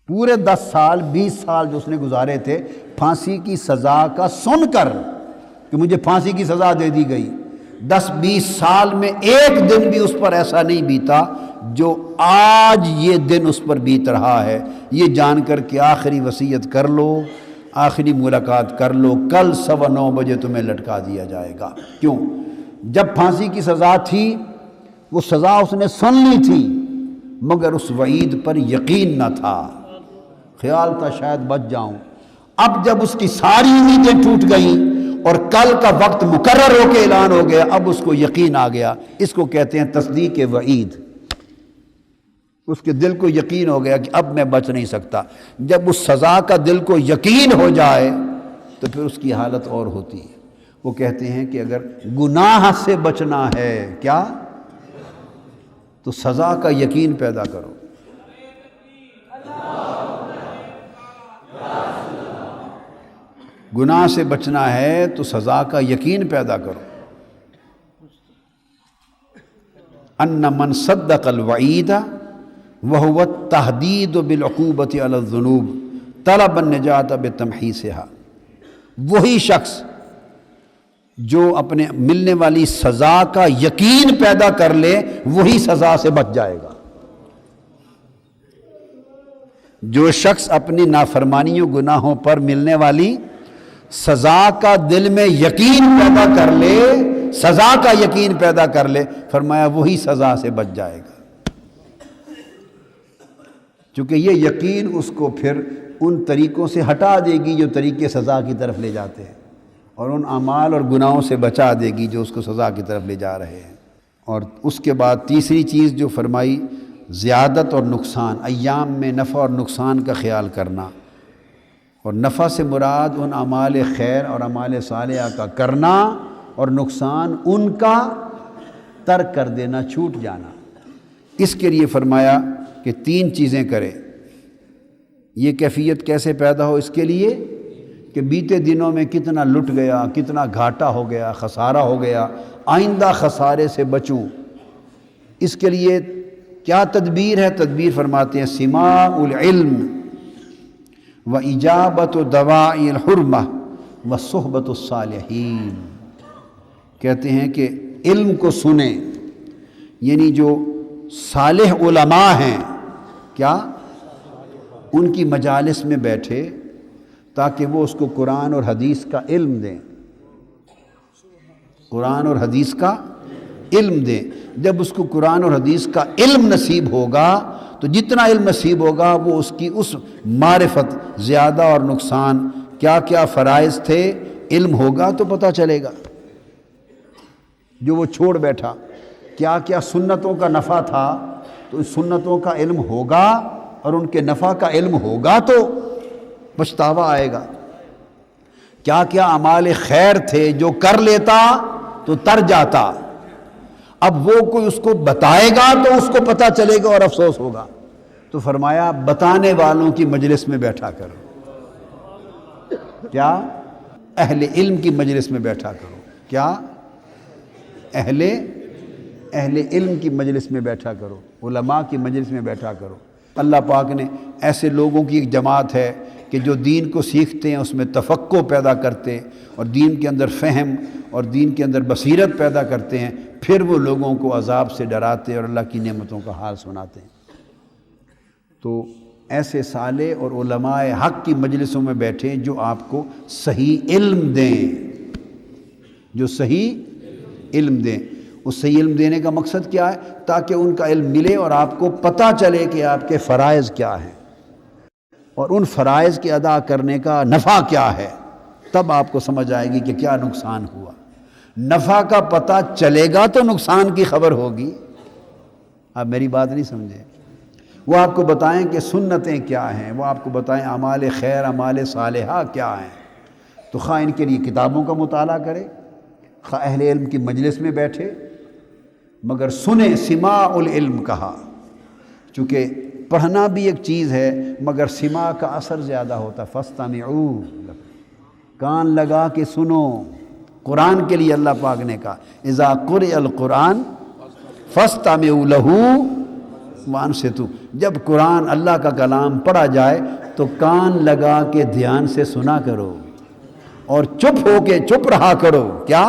A: پورے 10 سال 20 سال جو اس نے گزارے تھے پھانسی کی سزا کا سن کر کہ مجھے پھانسی کی سزا دے دی گئی، 10-20 سال میں ایک دن بھی اس پر ایسا نہیں بیتا جو آج یہ دن اس پر بیت رہا ہے، یہ جان کر کہ آخری وصیت کر لو، آخری ملاقات کر لو، کل 9:15 بجے تمہیں لٹکا دیا جائے گا۔ کیوں؟ جب پھانسی کی سزا تھی وہ سزا اس نے سن لی تھی، مگر اس وعید پر یقین نہ تھا، خیال تھا شاید بچ جاؤں۔ اب جب اس کی ساری امیدیں ٹوٹ گئیں اور کل کا وقت مقرر ہو کے اعلان ہو گیا، اب اس کو یقین آ گیا۔ اس کو کہتے ہیں تصدیق وعید۔ اس کے دل کو یقین ہو گیا کہ اب میں بچ نہیں سکتا۔ جب اس سزا کا دل کو یقین ہو جائے تو پھر اس کی حالت اور ہوتی ہے۔ وہ کہتے ہیں کہ اگر گناہ سے بچنا ہے کیا تو سزا کا یقین پیدا کرو۔ گناہ سے بچنا ہے تو سزا کا یقین پیدا کرو۔ ان من صدق الوعید وهو التحدید بالعقوبۃ علی الذنوب طلب النجات بتمحیصها، وہی شخص جو اپنے ملنے والی سزا کا یقین پیدا کر لے وہی سزا سے بچ جائے گا۔ جو شخص اپنی نافرمانیوں گناہوں پر ملنے والی سزا کا دل میں یقین پیدا کر لے، سزا کا یقین پیدا کر لے، فرمایا وہی سزا سے بچ جائے گا۔ چونکہ یہ یقین اس کو پھر ان طریقوں سے ہٹا دے گی جو طریقے سزا کی طرف لے جاتے ہیں، اور ان اعمال اور گناہوں سے بچا دے گی جو اس کو سزا کی طرف لے جا رہے ہیں۔ اور اس کے بعد تیسری چیز جو فرمائی، زیادت اور نقصان، ایام میں نفع اور نقصان کا خیال کرنا۔ اور نفع سے مراد ان اعمال خیر اور اعمال صالحہ کا کرنا، اور نقصان ان کا ترک کر دینا، چھوٹ جانا۔ اس کے لیے فرمایا کہ 3 چیزیں کرے۔ یہ کیفیت کیسے پیدا ہو؟ اس کے لیے کہ بیتے دنوں میں کتنا لٹ گیا، کتنا گھاٹا ہو گیا، خسارہ ہو گیا، آئندہ خسارے سے بچوں۔ اس کے لیے کیا تدبیر ہے؟ تدبیر فرماتے ہیں سماع العلم و اجابت دواعی الحرمہ و صحبت الصالحین۔ کہتے ہیں کہ علم کو سنیں، یعنی جو صالح علماء ہیں کیا ان کی مجالس میں بیٹھے تاکہ وہ اس کو قرآن اور حدیث کا علم دیں، قرآن اور حدیث کا علم دیں۔ جب اس کو قرآن اور حدیث کا علم نصیب ہوگا تو جتنا علم نصیب ہوگا وہ اس کی اس معرفت، زیادہ اور نقصان، کیا کیا فرائض تھے، علم ہوگا تو پتہ چلے گا۔ جو وہ چھوڑ بیٹھا، کیا کیا سنتوں کا نفع تھا، تو اس سنتوں کا علم ہوگا اور ان کے نفع کا علم ہوگا تو پچھتاوا آئے گا۔ کیا کیا اعمال خیر تھے جو کر لیتا تو تر جاتا، اب وہ کوئی اس کو بتائے گا تو اس کو پتہ چلے گا اور افسوس ہوگا۔ تو فرمایا بتانے والوں کی مجلس میں بیٹھا کرو، کیا اہل علم کی مجلس میں بیٹھا کرو، کیا اہل علم کی مجلس میں بیٹھا کرو، علماء کی مجلس میں بیٹھا کرو۔ اللہ پاک نے ایسے لوگوں کی ایک جماعت ہے کہ جو دین کو سیکھتے ہیں، اس میں تفقہ پیدا کرتے اور دین کے اندر فہم اور دین کے اندر بصیرت پیدا کرتے ہیں، پھر وہ لوگوں کو عذاب سے ڈراتے اور اللہ کی نعمتوں کا حال سناتے ہیں۔ تو ایسے صالح اور علماء حق کی مجلسوں میں بیٹھیں جو آپ کو صحیح علم دیں، جو صحیح علم دیں۔ اس صحیح علم دینے کا مقصد کیا ہے؟ تاکہ ان کا علم ملے اور آپ کو پتہ چلے کہ آپ کے فرائض کیا ہیں اور ان فرائض کے ادا کرنے کا نفع کیا ہے۔ تب آپ کو سمجھ آئے گی کہ کیا نقصان ہوا۔ نفع کا پتہ چلے گا تو نقصان کی خبر ہوگی۔ آپ میری بات نہیں سمجھے؟ وہ آپ کو بتائیں کہ سنتیں کیا ہیں، وہ آپ کو بتائیں اعمال خیر، اعمال صالحہ کیا ہیں، تو خواہ ان کے لیے کتابوں کا مطالعہ کرے، خواہ اہل علم کی مجلس میں بیٹھے مگر سنیں، سماع العلم کہا، چونکہ پڑھنا بھی ایک چیز ہے مگر سماع کا اثر زیادہ ہوتا ہے۔ فاستمعوا، کان لگا کے سنو۔ قرآن کے لیے اللہ پاک نے کہا اذا قرئ القرآن فاستمعوا لہ وانصتوا، جب قرآن اللہ کا کلام پڑھا جائے تو کان لگا کے دھیان سے سنا کرو اور چپ ہو کے چپ رہا کرو۔ کیا؟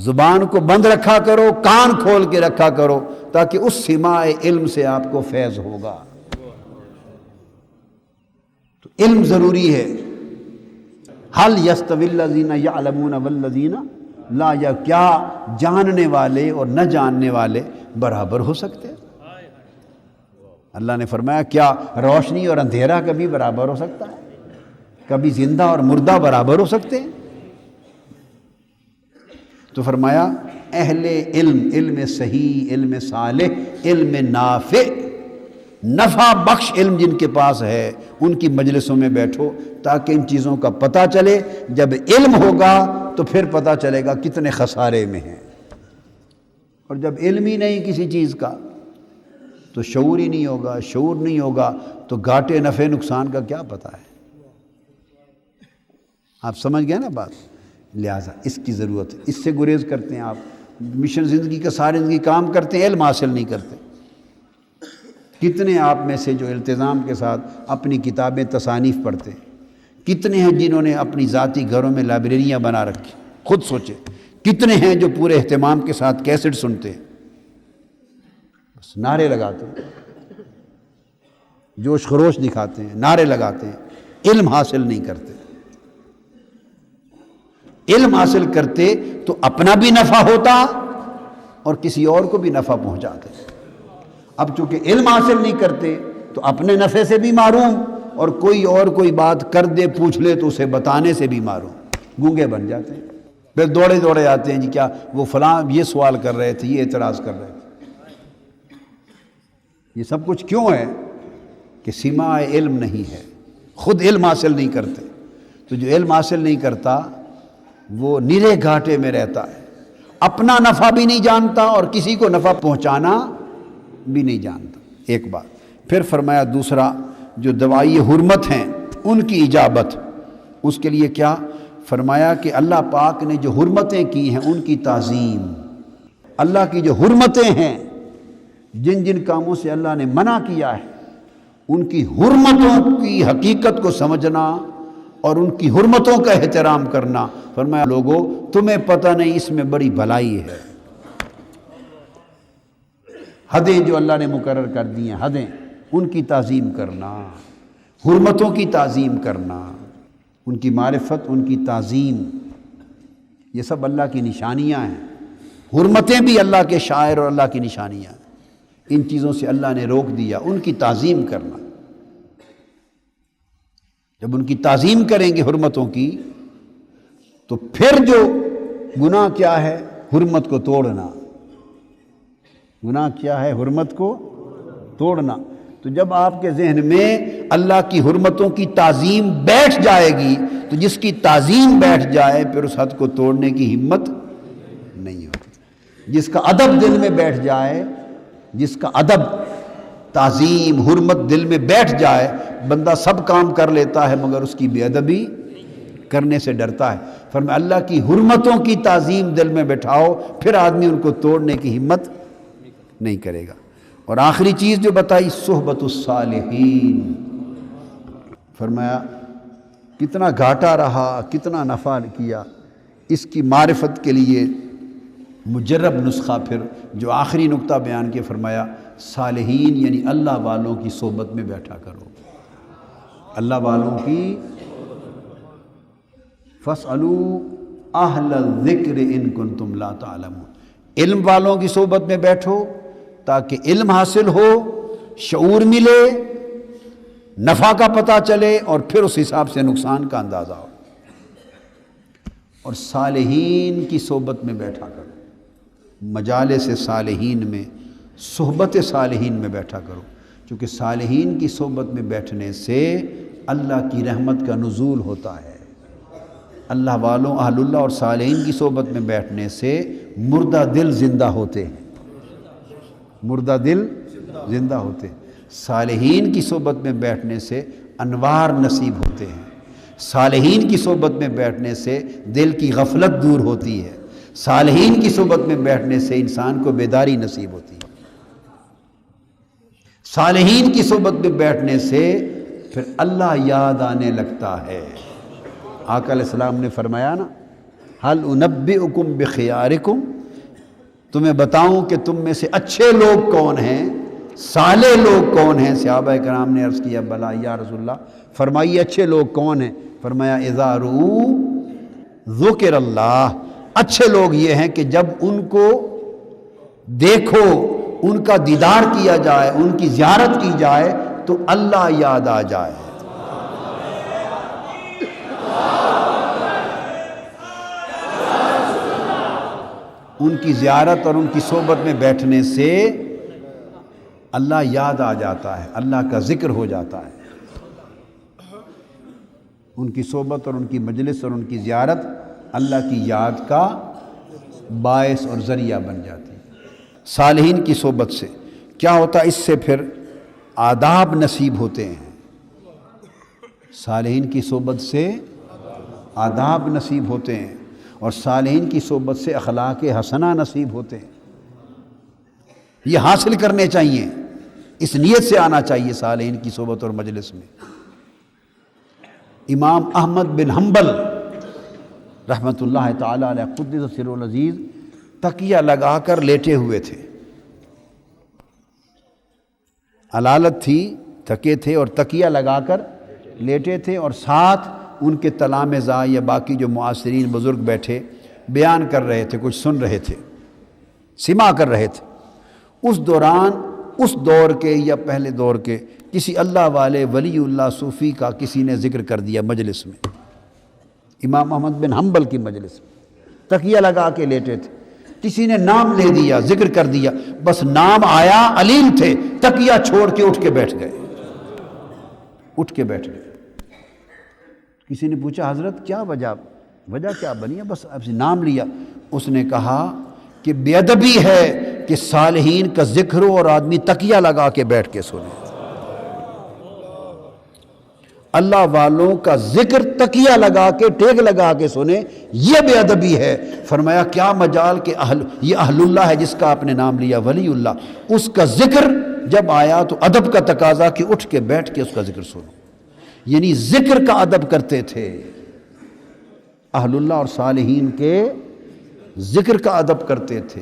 A: زبان کو بند رکھا کرو، کان کھول کے رکھا کرو، تاکہ اس سماع علم سے آپ کو فیض ہوگا۔ تو علم ضروری ہے۔ حل یستوی الذین یعلمون والذین لا یعلمون، کیا جاننے والے اور نہ جاننے والے برابر ہو سکتے ہیں؟ اللہ نے فرمایا کیا روشنی اور اندھیرا کبھی برابر ہو سکتا ہے؟ کبھی زندہ اور مردہ برابر ہو سکتے ہیں؟ تو فرمایا اہل علم، علم صحیح، علم صالح، علم نافع، نفع بخش علم جن کے پاس ہے، ان کی مجلسوں میں بیٹھو تاکہ ان چیزوں کا پتہ چلے۔ جب علم ہوگا تو پھر پتہ چلے گا کتنے خسارے میں ہیں، اور جب علم ہی نہیں کسی چیز کا تو شعور ہی نہیں ہوگا، شعور نہیں ہوگا تو گھاٹے نفع نقصان کا کیا پتہ ہے؟ آپ سمجھ گئے نا بات؟ لہٰذا اس کی ضرورت ہے۔ اس سے گریز کرتے ہیں آپ، مشن زندگی کا ساری زندگی کام کرتے ہیں، علم حاصل نہیں کرتے۔ کتنے آپ میں سے جو التزام کے ساتھ اپنی کتابیں تصانیف پڑھتے ہیں؟ کتنے ہیں جنہوں نے اپنی ذاتی گھروں میں لائبریریاں بنا رکھی؟ خود سوچے کتنے ہیں جو پورے اہتمام کے ساتھ کیسٹ سنتے ہیں؟ بس نعرے لگاتے ہیں، جوش خروش دکھاتے ہیں، نعرے لگاتے ہیں، علم حاصل نہیں کرتے۔ علم حاصل کرتے تو اپنا بھی نفع ہوتا اور کسی اور کو بھی نفع پہنچاتے۔ اب چونکہ علم حاصل نہیں کرتے تو اپنے نفع سے بھی محروم، اور کوئی اور کوئی بات کر دے پوچھ لے تو اسے بتانے سے بھی محروم، گونگے بن جاتے ہیں۔ پھر دوڑے دوڑے آتے ہیں، جی کیا وہ فلاں یہ سوال کر رہے تھے، یہ اعتراض کر رہے تھے۔ یہ سب کچھ کیوں ہے؟ کہ سماع علم نہیں ہے، خود علم حاصل نہیں کرتے۔ تو جو علم حاصل نہیں کرتا وہ نرے گھاٹے میں رہتا ہے، اپنا نفع بھی نہیں جانتا اور کسی کو نفع پہنچانا بھی نہیں جانتا۔ ایک بات پھر فرمایا دوسرا، جو دوائی حرمت ہیں ان کی اجابت، اس کے لیے کیا فرمایا کہ اللہ پاک نے جو حرمتیں کی ہیں ان کی تعظیم، اللہ کی جو حرمتیں ہیں، جن جن کاموں سے اللہ نے منع کیا ہے ان کی حرمتوں کی حقیقت کو سمجھنا اور ان کی حرمتوں کا احترام کرنا۔ فرمایا لوگوں تمہیں پتہ نہیں اس میں بڑی بھلائی ہے۔ حدیں جو اللہ نے مقرر کر دی ہیں، حدیں، ان کی تعظیم کرنا، حرمتوں کی تعظیم کرنا، ان کی معرفت، ان کی تعظیم، یہ سب اللہ کی نشانیاں ہیں۔ حرمتیں بھی اللہ کے شاعر اور اللہ کی نشانیاں ہیں، ان چیزوں سے اللہ نے روک دیا، ان کی تعظیم کرنا۔ جب ان کی تعظیم کریں گے حرمتوں کی تو پھر جو گناہ کیا ہے؟ حرمت کو توڑنا۔ گناہ کیا ہے؟ حرمت کو توڑنا۔ تو جب آپ کے ذہن میں اللہ کی حرمتوں کی تعظیم بیٹھ جائے گی تو جس کی تعظیم بیٹھ جائے پھر اس حد کو توڑنے کی ہمت نہیں ہوتی۔ جس کا ادب دل میں بیٹھ جائے، جس کا ادب، تعظیم، حرمت دل میں بیٹھ جائے، بندہ سب کام کر لیتا ہے مگر اس کی بے ادبی کرنے سے ڈرتا ہے۔ فرمایا اللہ کی حرمتوں کی تعظیم دل میں بٹھاؤ، پھر آدمی ان کو توڑنے کی ہمت نہیں کرے گا۔ اور آخری چیز جو بتائی، صحبت الصالحین۔ فرمایا کتنا گھاٹا رہا، کتنا نفع کیا، اس کی معرفت کے لیے مجرب نسخہ پھر جو آخری نقطہ بیان کیا، فرمایا صالحین یعنی اللہ والوں کی صحبت میں بیٹھا کرو، اللہ والوں کی۔ فَاسْأَلُوا أَهْلَ الذِّكْرِ إِن كُنتُمْ لَا تَعْلَمُونَ، علم والوں کی صحبت میں بیٹھو تاکہ علم حاصل ہو، شعور ملے، نفع کا پتہ چلے اور پھر اس حساب سے نقصان کا اندازہ ہو۔ اور صالحین کی صحبت میں بیٹھا کرو، مجالس صالحین میں، صحبت صالحین میں بیٹھا کرو، چونکہ صالحین کی صحبت میں بیٹھنے سے اللہ کی رحمت کا نزول ہوتا ہے۔ اللہ والوں اہل اللہ اور صالحین کی صحبت میں بیٹھنے سے مردہ دل زندہ ہوتے ہیں، مردہ دل زندہ ہوتے ہیں۔ صالحین کی صحبت میں بیٹھنے سے انوار نصیب ہوتے ہیں، صالحین کی صحبت میں بیٹھنے سے دل کی غفلت دور ہوتی ہے، صالحین کی صحبت میں بیٹھنے سے انسان کو بیداری نصیب ہوتی ہے، صالحین کی صحبت میں بیٹھنے سے پھر اللہ یاد آنے لگتا ہے۔ آقا علیہ السلام نے فرمایا نا، حل انبئکم بخیارکم، تمہیں بتاؤں کہ تم میں سے اچھے لوگ کون ہیں، صالح لوگ کون ہیں؟ صحابہ کرام نے عرض کیا بلا یا رسول اللہ، فرمائیے اچھے لوگ کون ہیں؟ فرمایا اذا رؤوا ذکر اللہ، اچھے لوگ یہ ہیں کہ جب ان کو دیکھو، ان کا دیدار کیا جائے، ان کی زیارت کی جائے تو اللہ یاد آ جائے۔ ان کی زیارت اور ان کی صحبت میں بیٹھنے سے اللہ یاد آ جاتا ہے، اللہ کا ذکر ہو جاتا ہے۔ ان کی صحبت اور ان کی مجلس اور ان کی زیارت اللہ کی یاد کا باعث اور ذریعہ بن جاتی ہے۔ صالحین کی صحبت سے کیا ہوتا ہے؟ اس سے پھر آداب نصیب ہوتے ہیں، صالحین کی صحبت سے آداب نصیب ہوتے ہیں، اور صالحین کی صحبت سے اخلاق حسنہ نصیب ہوتے ہیں۔ یہ حاصل کرنے چاہیے، اس نیت سے آنا چاہیے صالحین کی صحبت اور مجلس میں۔ امام احمد بن حنبل رحمۃ اللہ تعالی علیہ قدس سرہ العزیز تکیہ لگا کر لیٹے ہوئے تھے، علالت تھی، تھکے تھے اور تکیہ لگا کر لیٹے تھے، اور ساتھ ان کے تلامذہ یا باقی جو معاصرین بزرگ بیٹھے بیان کر رہے تھے، کچھ سن رہے تھے، سماع کر رہے تھے۔ اس دوران اس دور کے یا پہلے دور کے کسی اللہ والے ولی اللہ صوفی کا کسی نے ذکر کر دیا مجلس میں، امام احمد بن حنبل کی مجلس میں تکیہ لگا کے لیٹے تھے، کسی نے نام لے دیا، ذکر کر دیا، بس نام آیا، علیم تھے، تکیہ چھوڑ کے اٹھ کے بیٹھ گئے، اٹھ کے بیٹھ گئے۔ کسی نے پوچھا حضرت کیا وجہ کیا بنی ہے؟ بس اب نام لیا۔ اس نے کہا کہ بے ادبی ہے کہ صالحین کا ذکر ہو اور آدمی تکیہ لگا کے بیٹھ کے سنے، اللہ والوں کا ذکر تکیہ لگا کے ٹیک لگا کے سنے، یہ بے ادبی ہے۔ فرمایا کیا مجال کہ یہ اہل اللہ ہے جس کا آپ نے نام لیا، ولی اللہ، اس کا ذکر جب آیا تو ادب کا تقاضا کہ اٹھ کے بیٹھ کے اس کا ذکر سنو، یعنی ذکر کا ادب کرتے تھے۔ اہل اللہ اور صالحین کے ذکر کا ادب کرتے تھے،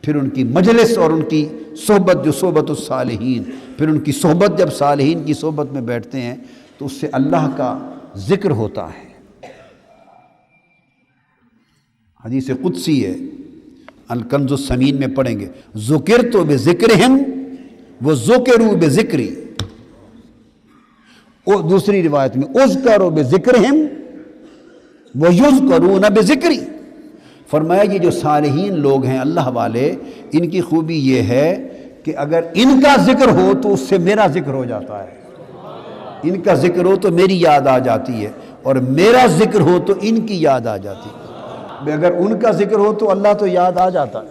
A: پھر ان کی مجلس اور ان کی صحبت جو صحبت الصالحین، پھر ان کی صحبت جب صالحین کی صحبت میں بیٹھتے ہیں تو اس سے اللہ کا ذکر ہوتا ہے۔ حدیث قدسی ہے، الکنز الثمین میں پڑھیں گے، ذکرت بذکرہم وذکروا بذکری، اور دوسری روایت میں اذکروا بذکرہم ویذکرون بذکری۔ فرمایا یہ جو صالحین لوگ ہیں اللہ والے، ان کی خوبی یہ ہے کہ اگر ان کا ذکر ہو تو اس سے میرا ذکر ہو جاتا ہے، ان کا ذکر ہو تو میری یاد آ جاتی ہے، اور میرا ذکر ہو تو ان کی یاد آ جاتی ہے۔ اگر ان کا ذکر ہو تو اللہ تو یاد آ جاتا ہے،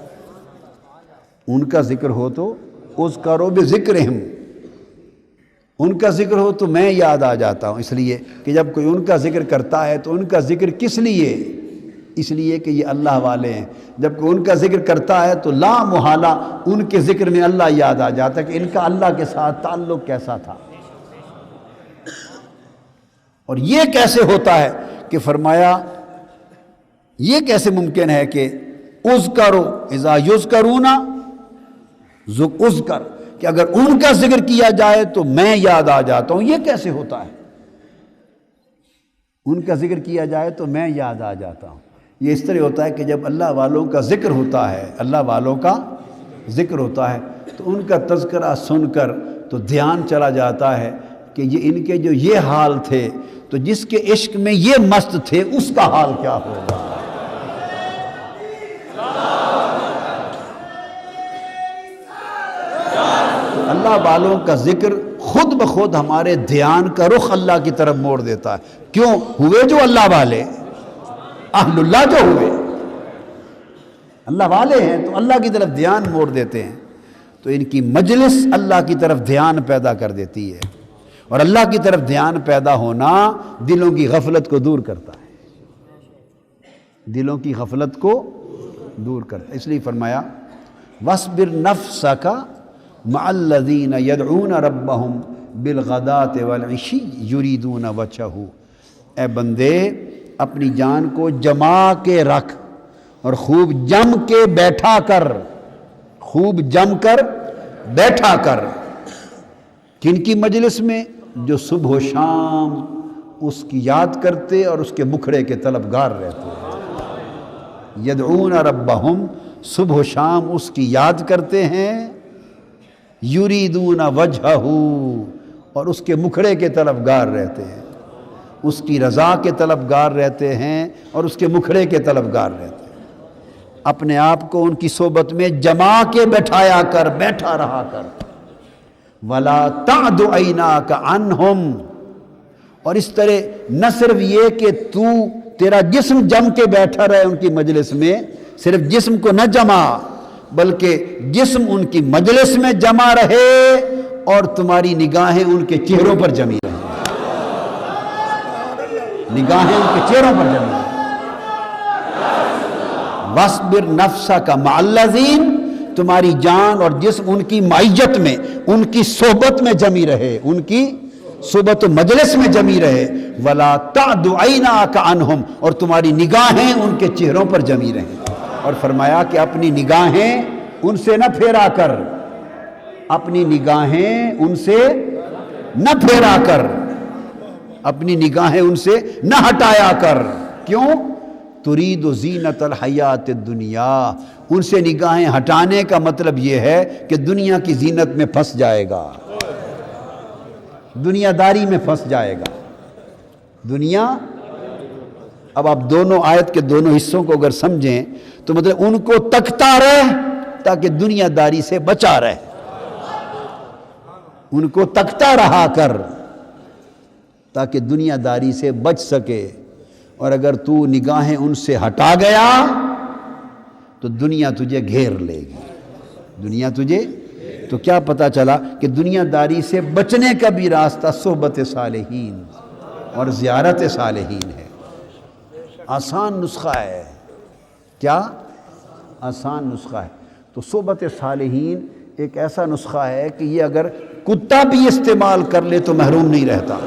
A: ان کا ذکر ہو تو اذکروا بذکرہم، ان کا ذکر ہو تو میں یاد آ جاتا ہوں۔ اس لیے کہ جب کوئی ان کا ذکر کرتا ہے تو ان کا ذکر کس لیے؟ اس لیے کہ یہ اللہ والے ہیں۔ جب کوئی ان کا ذکر کرتا ہے تو لا محالہ ان کے ذکر میں اللہ یاد آ جاتا ہے کہ ان کا اللہ کے ساتھ تعلق کیسا تھا۔ اور یہ کیسے ہوتا ہے کہ فرمایا یہ کیسے ممکن ہے کہ اذکروا اذا یذکرون اذکر، کہ اگر ان کا ذکر کیا جائے تو میں یاد آ جاتا ہوں، یہ کیسے ہوتا ہے؟ ان کا ذکر کیا جائے تو میں یاد آ جاتا ہوں۔ یہ اس طرح ہوتا ہے کہ جب اللہ والوں کا ذکر ہوتا ہے، اللہ والوں کا ذکر ہوتا ہے تو ان کا تذکرہ سن کر تو دھیان چلا جاتا ہے کہ یہ ان کے جو یہ حال تھے تو جس کے عشق میں یہ مست تھے اس کا حال کیا ہوگا۔ اللہ والوں کا ذکر خود بخود ہمارے دھیان کا رخ اللہ کی طرف موڑ دیتا ہے۔ کیوں؟ ہوئے جو اللہ والے، اہل اللہ جو ہوئے، اللہ والے ہیں تو اللہ کی طرف دھیان موڑ دیتے ہیں، تو ان کی مجلس اللہ کی طرف دھیان پیدا کر دیتی ہے، اور اللہ کی طرف دھیان پیدا ہونا دلوں کی غفلت کو دور کرتا ہے، دلوں کی غفلت کو دور کرتا ہے۔ اس لیے فرمایا وَاصْبِرْ نَفْسَكَ مَعَ الَّذِينَ يَدْعُونَ رَبَّهُمْ بِالْغَدَاةِ وَالْعِشِيِّ يُرِيدُونَ وَجْهَهُ، اے بندے اپنی جان کو جما کے رکھ اور خوب جم کے بیٹھا کر، خوب جم کر بیٹھا کر، کن کی مجلس میں؟ جو صبح و شام اس کی یاد کرتے اور اس کے مکھڑے کے طلبگار رہتے ہیں۔ یدعون ربہم، صبح و شام اس کی یاد کرتے ہیں، یریدون وجہہ، اور اس کے مکھڑے کے طلبگار رہتے ہیں، اس کی رضا کے طلبگار رہتے ہیں اور اس کے مکھڑے کے طلبگار رہتے ہیں۔ اپنے آپ کو ان کی صحبت میں جما کے بیٹھایا کر، بیٹھا رہا کر۔ وَلَا تَعْدُ عَيْنَاكَ عَنْهُمْ، اور اس طرح نہ صرف یہ کہ تیرا جسم جم کے بیٹھا رہے ان کی مجلس میں، صرف جسم کو نہ جما، بلکہ جسم ان کی مجلس میں جمع رہے اور تمہاری نگاہیں ان کے چہروں پر جمی رہیں، نگاہیں ان کے چہروں پر جمی رہیں۔ وَاصْبِرْ نَفْسَكَ مَعَ الَّذِينَ، تمہاری جان اور جسم ان کی معیت میں، ان کی صحبت میں جمی رہے، ان کی صحبت و مجلس میں جمی رہے۔ وَلَا تَعْدُ عَيْنَاكَ عَنْهُمْ، اور تمہاری نگاہیں ان کے چہروں پر جمی رہیں۔ اور فرمایا کہ اپنی نگاہیں ان سے نہ پھیرا کر، اپنی نگاہیں ان سے نہ پھیرا کر، اپنی نگاہیں ان سے نہ ہٹایا کر۔ کیوں؟ ترید زینت الحیات الدنیا، ان سے نگاہیں ہٹانے کا مطلب یہ ہے کہ دنیا کی زینت میں پھنس جائے گا، دنیا داری میں پھنس جائے گا۔ دنیا، اب آپ دونوں آیت کے دونوں حصوں کو اگر سمجھیں تو مطلب ان کو تکتا رہے تاکہ دنیا داری سے بچا رہے، ان کو تکتا رہا کر تاکہ دنیا داری سے بچ سکے، اور اگر تو نگاہیں ان سے ہٹا گیا تو دنیا تجھے گھیر لے گی، دنیا تجھے۔ تو کیا پتہ چلا کہ دنیا داری سے بچنے کا بھی راستہ صحبت صالحین اور زیارت صالحین ہے۔ آسان نسخہ ہے، کیا آسان نسخہ ہے؟ تو صحبت صالحین ایک ایسا نسخہ ہے کہ یہ اگر کتا بھی استعمال کر لے تو محروم نہیں رہتا۔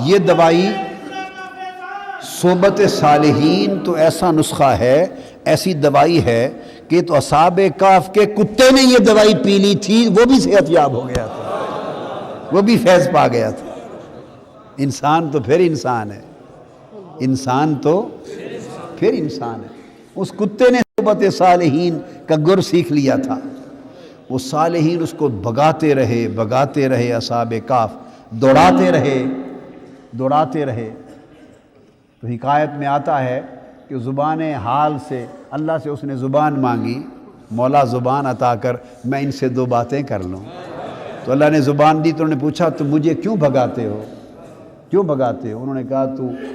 A: یہ دوائی صحبت صالحین تو ایسا نسخہ ہے، ایسی دوائی ہے کہ تو اصحاب کہف کے کتے نے یہ دوائی پی لی تھی، وہ بھی صحت یاب ہو گیا تھا، وہ بھی فیض پا گیا تھا۔ انسان تو پھر انسان ہے، انسان تو پھر انسان ہے۔ اس کتے نے صحبت صالحین کا گر سیکھ لیا تھا، وہ صالحین اس کو بھگاتے رہے، اصحاب کہف دوڑاتے رہے۔ تو حکایت میں آتا ہے کہ زبان حال سے اللہ سے اس نے زبان مانگی، مولا زبان عطا کر میں ان سے دو باتیں کر لوں۔ تو اللہ نے زبان دی، تو انہوں نے پوچھا تو مجھے کیوں بھگاتے ہو؟ انہوں نے کہا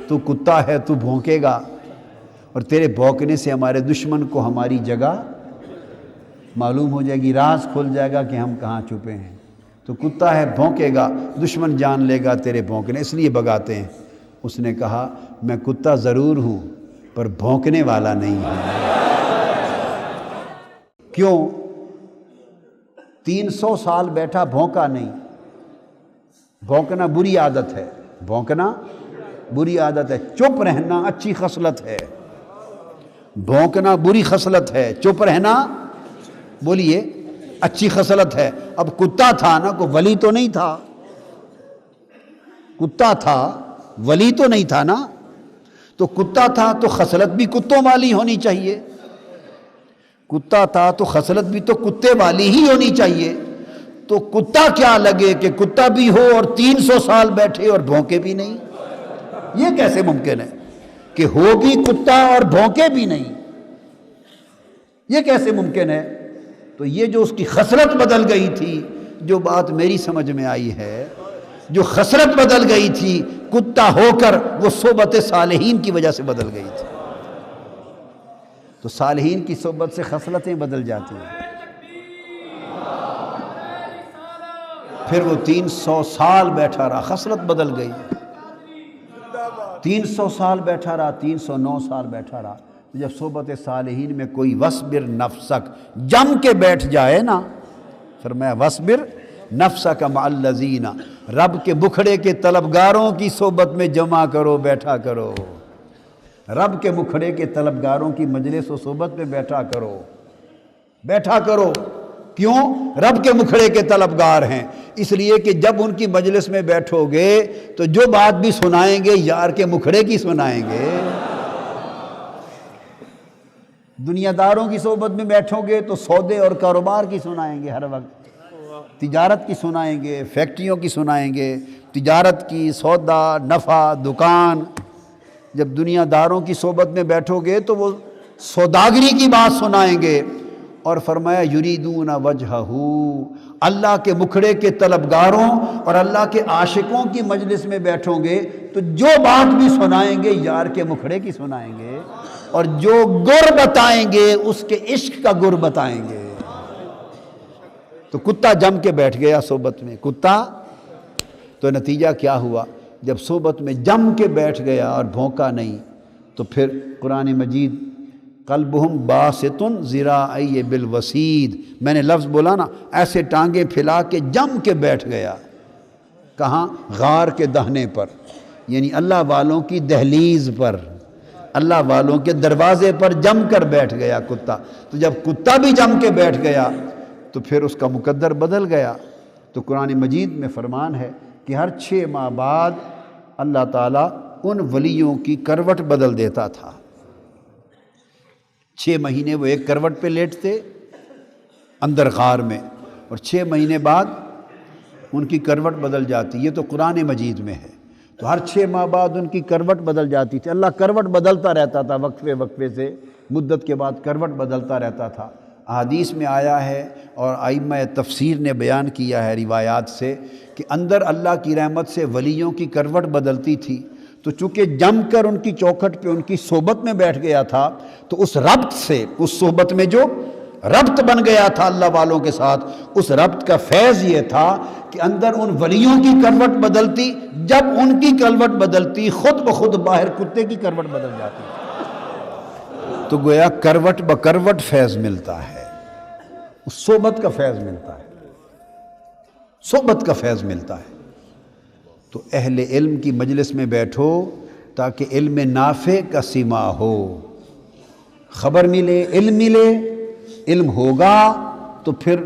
A: تو کتا ہے، تو بھونکے گا، اور تیرے بھونکنے سے ہمارے دشمن کو ہماری جگہ معلوم ہو جائے گی، راز کھل جائے گا کہ ہم کہاں چھپے ہیں۔ تو کتا ہے، بھونکے گا، دشمن جان لے گا تیرے بھونکنے، اس لیے بھگاتے ہیں۔ اس نے کہا میں کتا ضرور ہوں پر بھونکنے والا نہیں ہوں۔ کیوں؟ 300 سال بیٹھا، بھونکا نہیں۔ بھونکنا بری عادت ہے، بھونکنا بری عادت ہے، چپ رہنا اچھی خصلت ہے۔ بھونکنا بری خصلت ہے، چپ رہنا بولیے اچھی خصلت ہے۔ اب کتا تھا نا، کوئی ولی تو نہیں تھا، کتا تھا ولی تو نہیں تھا نا، تو کتا تھا تو خصلت بھی کتوں والی ہونی چاہیے، کتا تھا تو خصلت بھی تو کتے والی ہی ہونی چاہیے۔ تو کتا کیا لگے کہ کتا بھی ہو اور 300 سال بیٹھے اور بھونکے بھی نہیں؟ یہ کیسے ممکن ہے کہ ہو بھی کتا اور بھونکے بھی نہیں؟ یہ کیسے ممکن ہے؟ تو یہ جو اس کی خصلت بدل گئی تھی جو بات میری سمجھ میں آئی ہے، جو خسرت بدل گئی تھی کتا ہو کر، وہ صحبت صالحین کی وجہ سے بدل گئی تھی۔ تو صالحین کی صحبت سے خصلتیں بدل جاتی ہیں۔ پھر وہ 300 سال بیٹھا رہا، خصلت بدل گئی۔ 300 سال بیٹھا رہا، 309 سال بیٹھا رہا۔ جب صحبت صالحین میں کوئی وصبر نفسک جم کے بیٹھ جائے نا، فرمایا وصبر نفسک مع الذین، رب کے مکھڑے کے طلبگاروں کی صحبت میں جمع کرو، بیٹھا کرو۔ رب کے مکھڑے کے طلبگاروں کی مجلس و صحبت میں بیٹھا کرو، بیٹھا کرو۔ کیوں؟ رب کے مکھڑے کے طلبگار ہیں، اس لیے کہ جب ان کی مجلس میں بیٹھو گے تو جو بات بھی سنائیں گے یار کے مکھڑے کی سنائیں گے۔ دنیا داروں کی صحبت میں بیٹھو گے تو سودے اور کاروبار کی سنائیں گے، ہر وقت تجارت کی سنائیں گے، فیکٹریوں کی سنائیں گے، تجارت کی، سودا، نفع، دکان۔ جب دنیا داروں کی صحبت میں بیٹھو گے تو وہ سوداگری کی بات سنائیں گے۔ اور فرمایا یریدون وجہہ، اللہ کے مکھڑے کے طلبگاروں اور اللہ کے عاشقوں کی مجلس میں بیٹھو گے تو جو بات بھی سنائیں گے یار کے مکھڑے کی سنائیں گے، اور جو گر بتائیں گے اس کے عشق کا گر بتائیں گے۔ تو کتا جم کے بیٹھ گیا صحبت میں، کتا۔ تو نتیجہ کیا ہوا؟ جب صحبت میں جم کے بیٹھ گیا اور بھونکا نہیں، تو پھر قرآن مجید قلبہم باسط ذراعی بالوسید، میں نے لفظ بولا نا، ایسے ٹانگیں پھیلا کے جم کے بیٹھ گیا۔ کہاں؟ غار کے دہنے پر، یعنی اللہ والوں کی دہلیز پر، اللہ والوں کے دروازے پر جم کر بیٹھ گیا کتا۔ تو جب کتا بھی جم کے بیٹھ گیا تو پھر اس کا مقدر بدل گیا۔ تو قرآن مجید میں فرمان ہے کہ ہر 6 ماہ بعد اللہ تعالیٰ ان ولیوں کی کروٹ بدل دیتا تھا۔ 6 مہینے وہ ایک کروٹ پہ لیٹتے اندر غار میں، اور 6 مہینے بعد ان کی کروٹ بدل جاتی۔ یہ تو قرآن مجید میں ہے۔ تو ہر 6 ماہ بعد ان کی کروٹ بدل جاتی تھی۔ اللہ کروٹ بدلتا رہتا تھا، وقفے وقفے سے، مدت کے بعد کروٹ بدلتا رہتا تھا۔ احادیث میں آیا ہے اور ائمہ تفسیر نے بیان کیا ہے روایات سے کہ اندر اللہ کی رحمت سے ولیوں کی کروٹ بدلتی تھی۔ تو چونکہ جم کر ان کی چوکھٹ پہ ان کی صحبت میں بیٹھ گیا تھا، تو اس ربط سے، اس صحبت میں جو ربط بن گیا تھا اللہ والوں کے ساتھ، اس ربط کا فیض یہ تھا کہ اندر ان ولیوں کی کروٹ بدلتی، جب ان کی کروٹ بدلتی خود بخود باہر کتے کی کروٹ بدل جاتی۔ تو گویا کروٹ بکروٹ فیض ملتا ہے، اس صحبت کا فیض ملتا ہے، صحبت کا فیض ملتا ہے۔ تو اہل علم کی مجلس میں بیٹھو تاکہ علم نافع کا سما ہو، خبر ملے، علم ملے۔ علم ہوگا تو پھر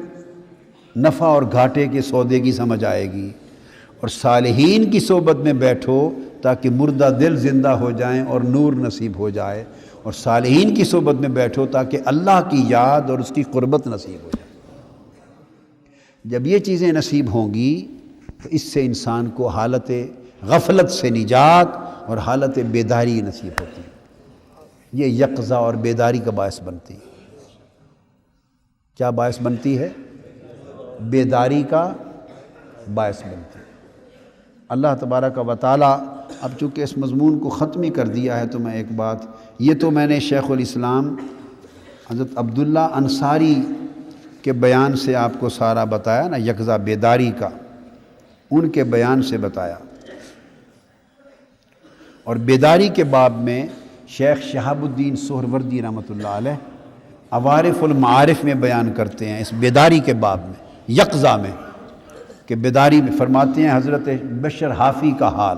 A: نفع اور گھاٹے کے سودے کی سمجھ آئے گی۔ اور صالحین کی صحبت میں بیٹھو تاکہ مردہ دل زندہ ہو جائیں اور نور نصیب ہو جائے، اور صالحین کی صحبت میں بیٹھو تاکہ اللہ کی یاد اور اس کی قربت نصیب ہو جائے۔ جب یہ چیزیں نصیب ہوں گی تو اس سے انسان کو حالت غفلت سے نجات اور حالت بیداری نصیب ہوتی ہے۔ یہ یقظہ اور بیداری کا باعث بنتی ہے۔ کیا باعث بنتی ہے؟ بیداری کا باعث بنتی ہے۔ اللہ تبارک و تعالیٰ اب چونکہ اس مضمون کو ختم کر دیا ہے تو میں ایک بات، یہ تو میں نے شیخ الاسلام حضرت عبداللہ انصاری کے بیان سے آپ کو سارا بتایا نا، یقظہ بیداری کا، ان کے بیان سے بتایا۔ اور بیداری کے باب میں شیخ شہاب الدین سہروردی رحمۃ اللہ علیہ عوارف المعارف میں بیان کرتے ہیں، اس بیداری کے باب میں، یقظہ میں، کہ بیداری میں فرماتے ہیں حضرت بشر حافی کا حال،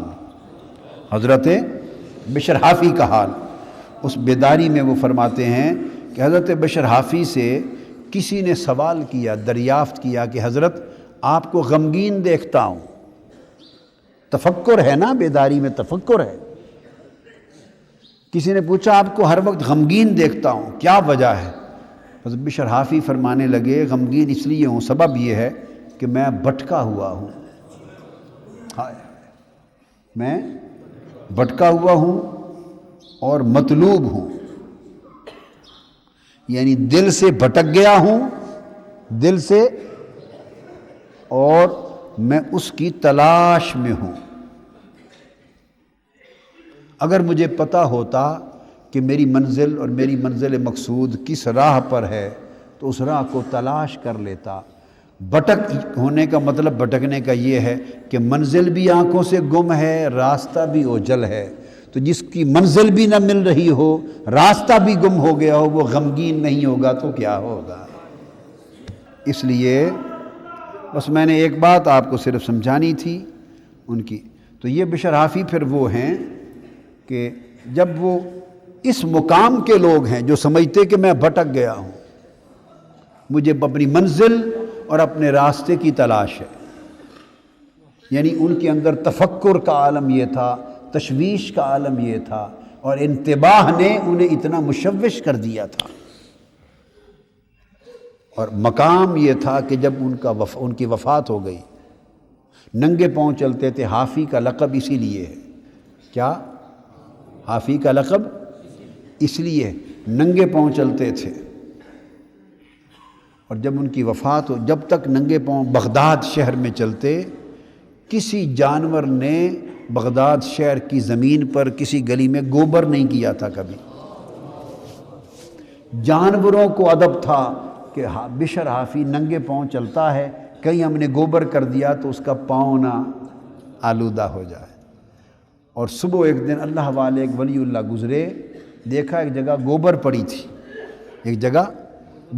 A: حضرت بشر حافی کا حال، اس بیداری میں وہ فرماتے ہیں کہ حضرت بشر حافی سے کسی نے سوال کیا، دریافت کیا کہ حضرت آپ کو غمگین دیکھتا ہوں۔ تفکر ہے نا، بیداری میں تفکر ہے۔ کسی نے پوچھا آپ کو ہر وقت غمگین دیکھتا ہوں، کیا وجہ ہے؟ حضرت بشر حافی فرمانے لگے غمگین اس لیے ہوں، سبب یہ ہے کہ میں بھٹکا ہوا ہوں، میں بھٹکا ہوا ہوں اور مطلوب ہوں، یعنی دل سے بھٹک گیا ہوں، دل سے اور میں اس کی تلاش میں ہوں۔ اگر مجھے پتہ ہوتا کہ میری منزل اور میری منزل مقصود کس راہ پر ہے تو اس راہ کو تلاش کر لیتا۔ بھٹک ہونے کا مطلب بھٹکنے کا یہ ہے کہ منزل بھی آنکھوں سے گم ہے، راستہ بھی اوجھل ہے۔ تو جس کی منزل بھی نہ مل رہی ہو، راستہ بھی گم ہو گیا ہو، وہ غمگین نہیں ہوگا تو کیا ہوگا؟ اس لیے بس میں نے ایک بات آپ کو صرف سمجھانی تھی ان کی۔ تو یہ بشر حافی پھر وہ ہیں کہ جب وہ اس مقام کے لوگ ہیں جو سمجھتے کہ میں بھٹک گیا ہوں، مجھے اپنی منزل اور اپنے راستے کی تلاش ہے، یعنی ان کے اندر تفکر کا عالم یہ تھا، تشویش کا عالم یہ تھا، اور انتباہ نے انہیں اتنا مشوش کر دیا تھا۔ اور مقام یہ تھا کہ جب ان کی وفات ہو گئی، ننگے پاؤں چلتے تھے۔ حافی کا لقب اسی لیے ہے، کیا حافی کا لقب اس لیے ننگے پاؤں چلتے تھے۔ اور جب ان کی وفات ہو، جب تک ننگے پاؤں بغداد شہر میں چلتے، کسی جانور نے بغداد شہر کی زمین پر کسی گلی میں گوبر نہیں کیا تھا کبھی۔ جانوروں کو ادب تھا کہ بشر حافی ننگے پاؤں چلتا ہے، کہیں ہم نے گوبر کر دیا تو اس کا پاؤں نہ آلودہ ہو جائے۔ اور صبح ایک دن اللہ والے ایک ولی اللہ گزرے، دیکھا ایک جگہ گوبر پڑی تھی، ایک جگہ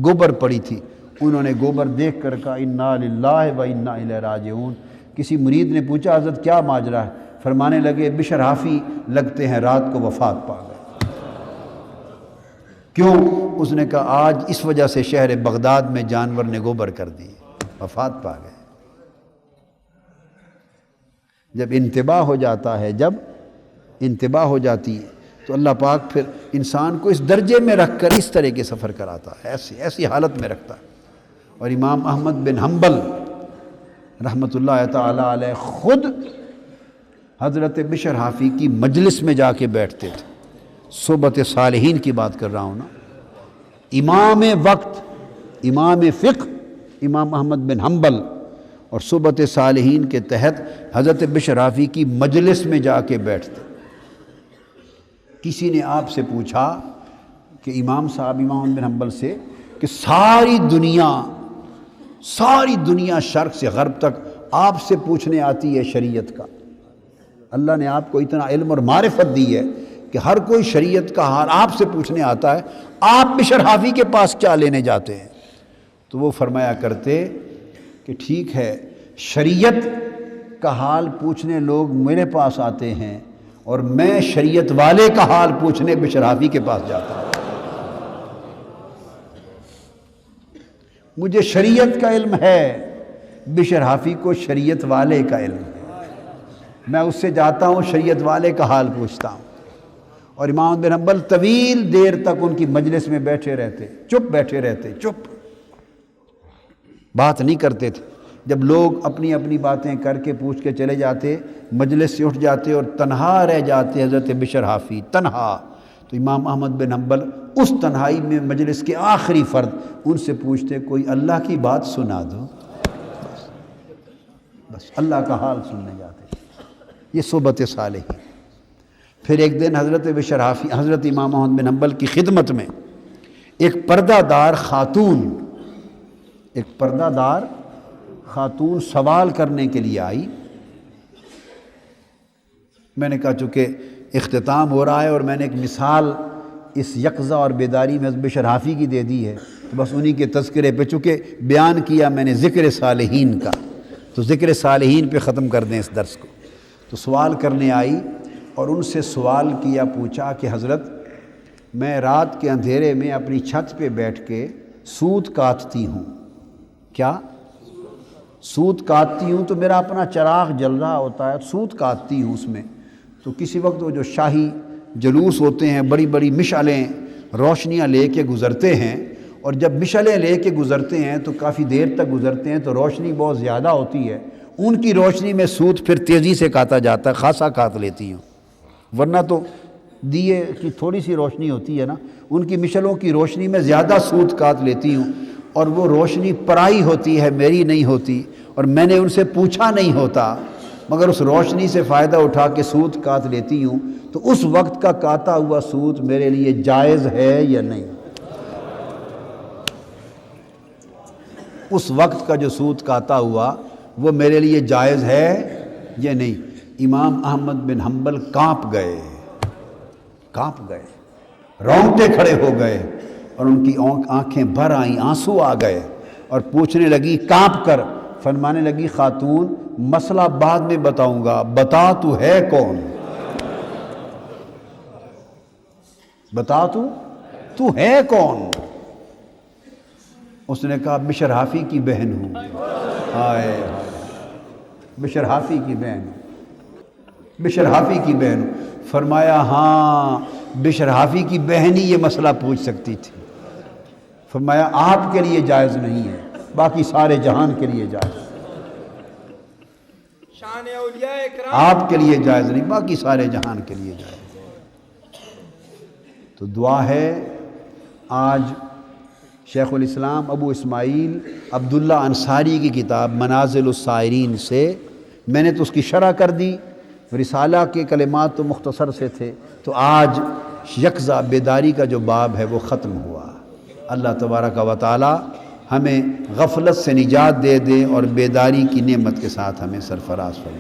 A: گوبر پڑی تھی۔ انہوں نے گوبر دیکھ کر کہا انا للہ و انا الیہ راجعون۔ کسی مرید نے پوچھا حضرت کیا ماجرا ہے؟ فرمانے لگے بشر حافی لگتے ہیں رات کو وفات پا گئے۔ کیوں؟ اس نے کہا آج اس وجہ سے شہر بغداد میں جانور نے گوبر کر دی، وفات پا گئے۔ جب انتباہ ہو جاتا ہے، جب انتباہ ہو جاتی ہے تو اللہ پاک پھر انسان کو اس درجے میں رکھ کر اس طرح کے سفر کراتا ہے، ایسی حالت میں رکھتا ہے۔ اور امام احمد بن حنبل رحمۃ اللہ تعالی علیہ خود حضرت بشر حافی کی مجلس میں جا کے بیٹھتے تھے۔ صحبت صالحین کی بات کر رہا ہوں نا۔ امام وقت، امام فقہ امام احمد بن حنبل، اور صحبت صالحین کے تحت حضرت بشر حافی کی مجلس میں جا کے بیٹھتے۔ کسی نے آپ سے پوچھا کہ امام صاحب امام احمد بن حنبل سے کہ ساری دنیا شرق سے غرب تک آپ سے پوچھنے آتی ہے شریعت کا، اللہ نے آپ کو اتنا علم اور معرفت دی ہے کہ ہر کوئی شریعت کا حال آپ سے پوچھنے آتا ہے، آپ بشر حافی کے پاس کیا لینے جاتے ہیں؟ تو وہ فرمایا کرتے کہ ٹھیک ہے، شریعت کا حال پوچھنے لوگ میرے پاس آتے ہیں اور میں شریعت والے کا حال پوچھنے بشر حافی کے پاس جاتا ہوں۔ مجھے شریعت کا علم ہے، بشر حافی کو شریعت والے کا علم ہے، میں اس سے جاتا ہوں، شریعت والے کا حال پوچھتا ہوں۔ اور امام بن حنبل طویل دیر تک ان کی مجلس میں بیٹھے رہتے، چپ بیٹھے رہتے، چپ، بات نہیں کرتے تھے۔ جب لوگ اپنی اپنی باتیں کر کے پوچھ کے چلے جاتے، مجلس سے اٹھ جاتے اور تنہا رہ جاتے حضرت بشر حافی، تنہا۔ تو امام احمد بن حنبل اس تنہائی میں مجلس کے آخری فرد ان سے پوچھتے کوئی اللہ کی بات سنا دو، بس اللہ کا حال سننے جاتے۔ یہ صحبت صالحین۔ پھر ایک دن حضرت بشر حافی حضرت امام احمد بن حنبل کی خدمت میں ایک پردہ دار خاتون سوال کرنے کے لیے آئی۔ میں نے کہا چونکہ اختتام ہو رہا ہے اور میں نے ایک مثال اس یقظہ اور بیداری میں بشر حافی کی دے دی ہے، تو بس انہی کے تذکرے پہ چونکہ بیان کیا میں نے ذکر صالحین کا، تو ذکر صالحین پہ ختم کر دیں اس درس کو۔ تو سوال کرنے آئی اور ان سے سوال کیا، پوچھا کہ حضرت میں رات کے اندھیرے میں اپنی چھت پہ بیٹھ کے سوت کاٹتی ہوں، کیا سوت کاٹتی ہوں؟ تو میرا اپنا چراغ جل رہا ہوتا ہے، سوت کاٹتی ہوں اس میں، تو کسی وقت وہ جو شاہی جلوس ہوتے ہیں، بڑی بڑی مشعلیں روشنیاں لے کے گزرتے ہیں، اور جب مشعلیں لے کے گزرتے ہیں تو کافی دیر تک گزرتے ہیں تو روشنی بہت زیادہ ہوتی ہے، ان کی روشنی میں سوت پھر تیزی سے کاٹا جاتا ہے، خاصا کاٹ لیتی ہوں، ورنہ تو دیے کی تھوڑی سی روشنی ہوتی ہے نا، ان کی مشعلوں کی روشنی میں زیادہ سوت کاٹ لیتی ہوں، اور وہ روشنی پرائی ہوتی ہے، میری نہیں ہوتی، اور میں نے ان سے پوچھا نہیں ہوتا مگر اس روشنی سے فائدہ اٹھا کے سود کاٹ لیتی ہوں، تو اس وقت کا کاتا ہوا سود میرے لیے جائز ہے یا نہیں؟ اس وقت کا جو سود کاتا ہوا وہ میرے لیے جائز ہے یا نہیں؟ امام احمد بن حنبل کانپ گئے، رونگٹے کھڑے ہو گئے اور ان کی آنکھیں بھر آئیں، آنسو آ گئے، اور پوچھنے لگی کانپ کر، فرمانے لگی خاتون مسئلہ بعد میں بتاؤں گا، بتا تو ہے کون؟ بتا تو ہے کون؟ اس نے کہا بشر حافی کی بہن ہوں۔ ہائے بشر حافی کی بہن ہوں، بشر حافی کی بہن ہوں۔ فرمایا ہاں بشر حافی کی بہن ہی یہ مسئلہ پوچھ سکتی تھی۔ فرمایا آپ کے لیے جائز نہیں ہے، باقی سارے جہان کے لیے جائز ہے۔
B: شان اولیاء اکرام
A: آپ کے لیے جائز نہیں، باقی سارے جہان کے لیے جائز ہے۔ تو دعا ہے آج شیخ الاسلام ابو اسماعیل عبداللہ انصاری کی کتاب منازل السائرین سے میں نے تو اس کی شرح کر دی، رسالہ کے کلمات تو مختصر سے تھے، تو آج یکزا بیداری کا جو باب ہے وہ ختم ہوا۔ اللہ تبارک و تعالی ہمیں غفلت سے نجات دے دے اور بیداری کی نعمت کے ساتھ ہمیں سرفراز فرمائے۔